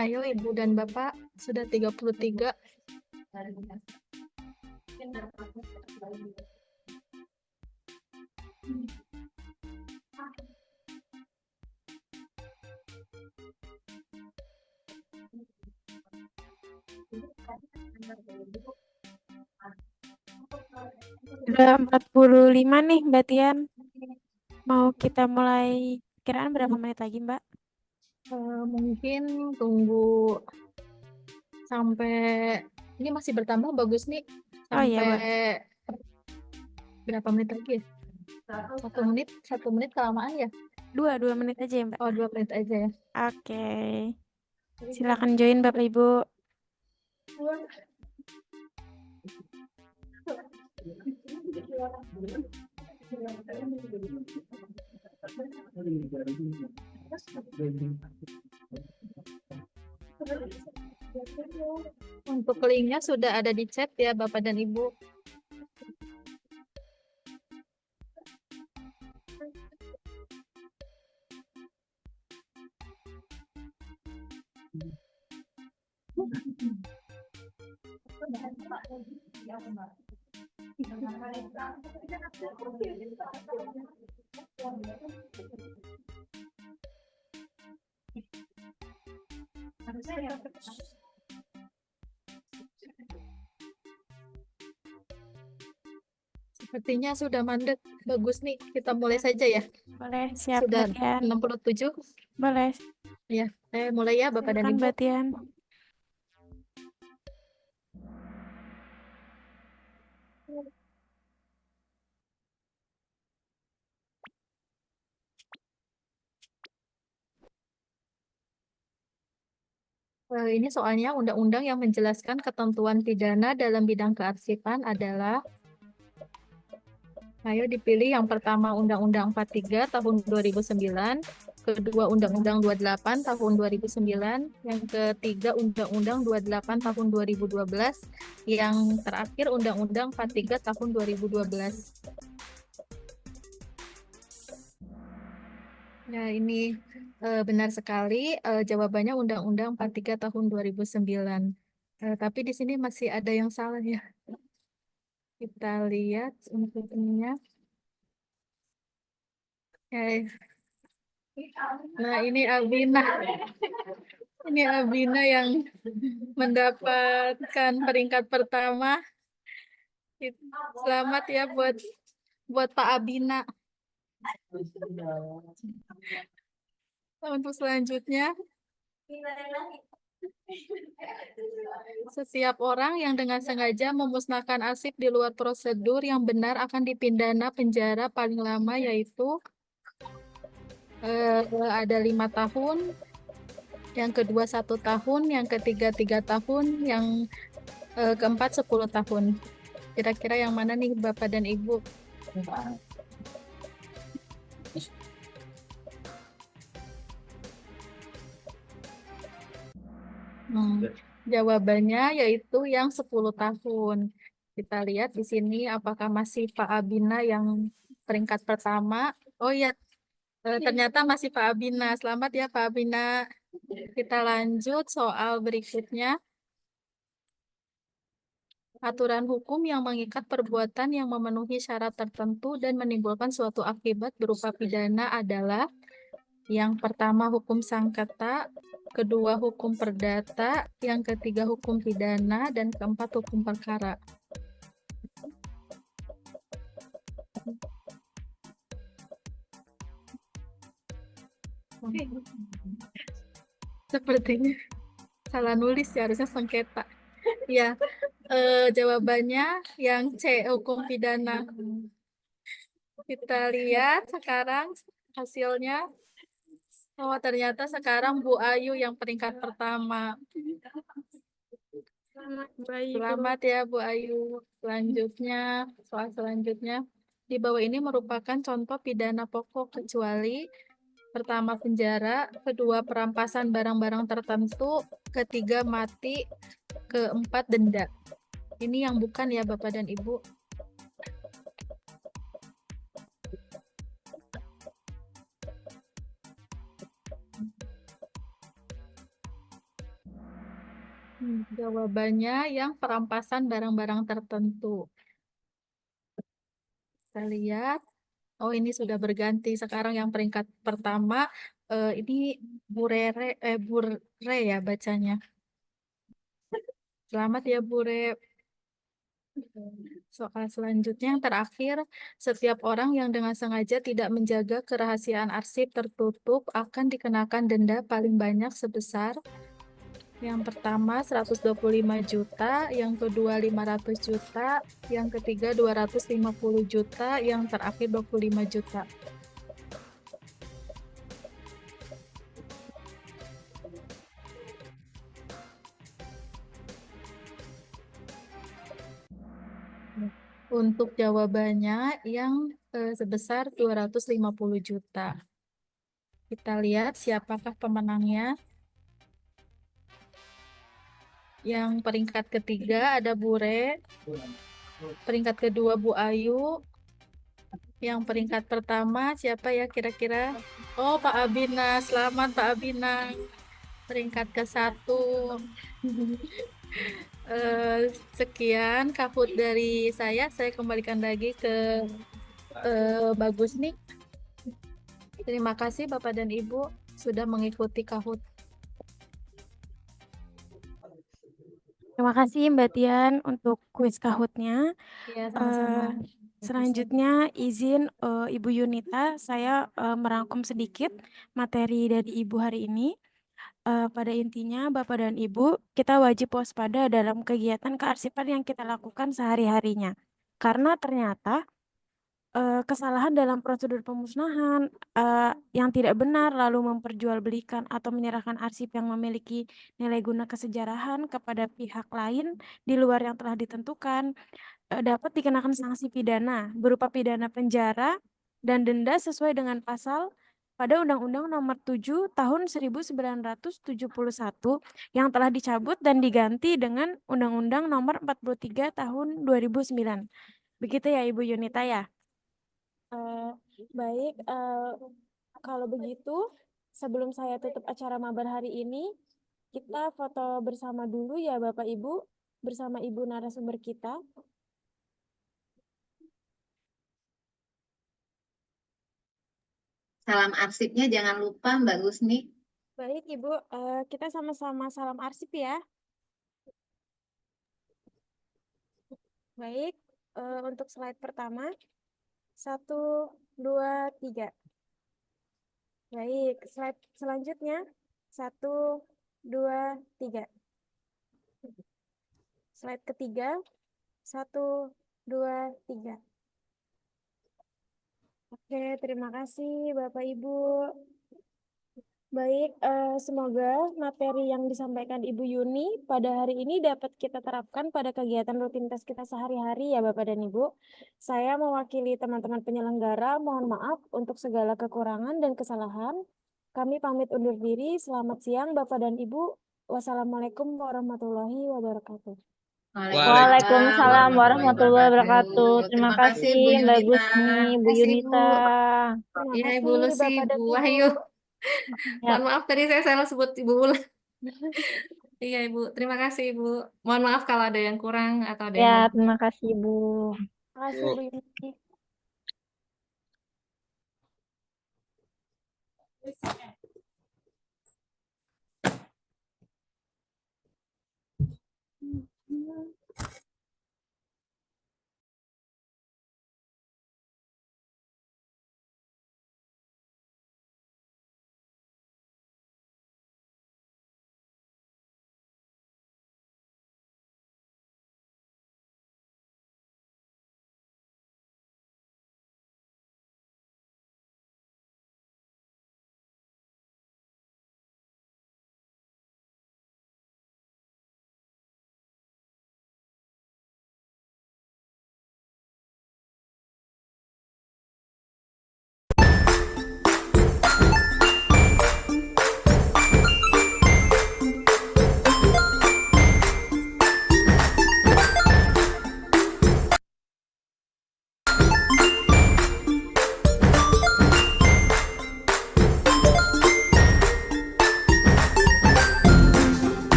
Ayo Ibu dan Bapak, sudah 33. Sudah 45 nih Mbak Tian. Mau kita mulai kiraan berapa menit lagi Mbak? Mungkin tunggu sampai ini masih bertambah bagus nih. Oh iya, Sampai Mbak. berapa menit lagi ya? 1 menit kelamaan ya? 2 menit aja ya Mbak. Oh, 2 menit aja ya. Oke. Silakan join Bapak Ibu. Untuk linknya sudah ada di chat ya Bapak dan Ibu. Sepertinya sudah mandek. Bagus nih, kita mulai saja ya. Boleh, siap Sudah Mbak Tian. 67. Boleh. Ya, saya mulai ya Bapak dan Silakan Ibu. Mbak Tian. Ini soalnya undang-undang yang menjelaskan ketentuan pidana dalam bidang kearsipan adalah, ayo dipilih yang pertama Undang-Undang 43 tahun 2009, kedua Undang-Undang 28 tahun 2009, yang ketiga Undang-Undang 28 tahun 2012, yang terakhir Undang-Undang 43 tahun 2012. Ya, ini benar sekali. Jawabannya Undang-Undang 43 tahun 2009. Tapi di sini masih ada yang salah ya. Kita lihat untuk ininya. Nah, ini Abina. Ini Abina yang mendapatkan peringkat pertama. Selamat ya buat Pak Abina. Untuk selanjutnya, setiap orang yang dengan sengaja memusnahkan arsip di luar prosedur yang benar akan dipidana penjara paling lama, yaitu ada 5 tahun, yang kedua 1 tahun, yang ketiga 3 tahun, yang keempat 10 tahun. Kira-kira yang mana nih Bapak dan Ibu? Jawabannya yaitu yang 10 tahun. Kita lihat di sini apakah masih Pak Abina yang peringkat pertama. Oh ya, Ternyata masih Pak Abina. Selamat ya Pak Abina. Kita lanjut soal berikutnya. Aturan hukum yang mengikat perbuatan yang memenuhi syarat tertentu dan menimbulkan suatu akibat berupa pidana adalah yang pertama hukum sangkata, kedua hukum perdata, yang ketiga hukum pidana, dan keempat hukum perkara. Sepertinya salah nulis ya, harusnya sengketa. Ya, jawabannya yang C, hukum pidana. Kita lihat sekarang hasilnya. Oh, ternyata sekarang Bu Ayu yang peringkat pertama. Selamat, Bu Ayu. Selamat ya Bu Ayu. Selanjutnya, soal selanjutnya. Di bawah ini merupakan contoh pidana pokok kecuali pertama penjara, kedua perampasan barang-barang tertentu, ketiga mati, keempat denda. Ini yang bukan ya Bapak dan Ibu. Jawabannya yang perampasan barang-barang tertentu. Kita lihat. Oh, ini sudah berganti. Sekarang yang peringkat pertama ini Burere ya bacanya. Selamat ya Bure. Soal selanjutnya yang terakhir, setiap orang yang dengan sengaja tidak menjaga kerahasiaan arsip tertutup akan dikenakan denda paling banyak sebesar yang pertama 125 juta, yang kedua 500 juta, yang ketiga 250 juta, yang terakhir 25 juta. Untuk jawabannya yang sebesar 250 juta. Kita lihat siapakah pemenangnya. Yang peringkat ketiga ada Bure, peringkat kedua Bu Ayu, yang peringkat pertama siapa ya kira-kira? Oh, Pak Abina. Selamat Pak Abina. Peringkat ke-1. Sekian Kahoot dari saya kembalikan lagi ke Bagus nih. Terima kasih Bapak dan Ibu sudah mengikuti Kahoot. Terima kasih Mbak Tian untuk kuis Kahoot-nya. Ya, sama-sama. Selanjutnya izin Ibu Yunita, saya merangkum sedikit materi dari Ibu hari ini. Pada intinya Bapak dan Ibu, kita wajib waspada dalam kegiatan kearsipan yang kita lakukan sehari-harinya. Karena ternyata kesalahan dalam prosedur pemusnahan yang tidak benar lalu memperjualbelikan atau menyerahkan arsip yang memiliki nilai guna kesejarahan kepada pihak lain di luar yang telah ditentukan dapat dikenakan sanksi pidana berupa pidana penjara dan denda sesuai dengan pasal pada Undang-Undang Nomor 7 Tahun 1971 yang telah dicabut dan diganti dengan Undang-Undang Nomor 43 Tahun 2009. Begitu ya Ibu Yunita ya? Baik, kalau begitu sebelum saya tutup acara mabar hari ini, kita foto bersama dulu ya Bapak Ibu, bersama Ibu narasumber kita. Salam arsipnya jangan lupa Mbak Gusni. Baik Ibu, kita sama-sama salam arsip ya. Baik, untuk slide pertama. 1, 2, 3. Baik, slide selanjutnya. 1, 2, 3. Slide ketiga. 1, 2, 3. Oke, terima kasih Bapak Ibu. Baik, semoga materi yang disampaikan Ibu Yuni pada hari ini dapat kita terapkan pada kegiatan rutinitas kita sehari-hari ya Bapak dan Ibu. Saya mewakili teman-teman penyelenggara, mohon maaf untuk segala kekurangan dan kesalahan. Kami pamit undur diri. Selamat siang Bapak dan Ibu. Wassalamualaikum warahmatullahi wabarakatuh. Waalaikumsalam warahmatullahi wabarakatuh. Terima kasih Bu Mbak Yunita. Gusmi, Bu Kasih, Bu. Yunita. Terima Iya, Ibu kasih Lucy, Bapak dan Bu Ibu. Wahyu. Ya, Mohon maaf tadi saya salah sebut Ibu Wulan. Iya, Ibu. Terima kasih, Ibu. Mohon maaf kalau ada yang kurang atau ada yang ya, mau. terima kasih Bu. Terima kasih Bu Yuni.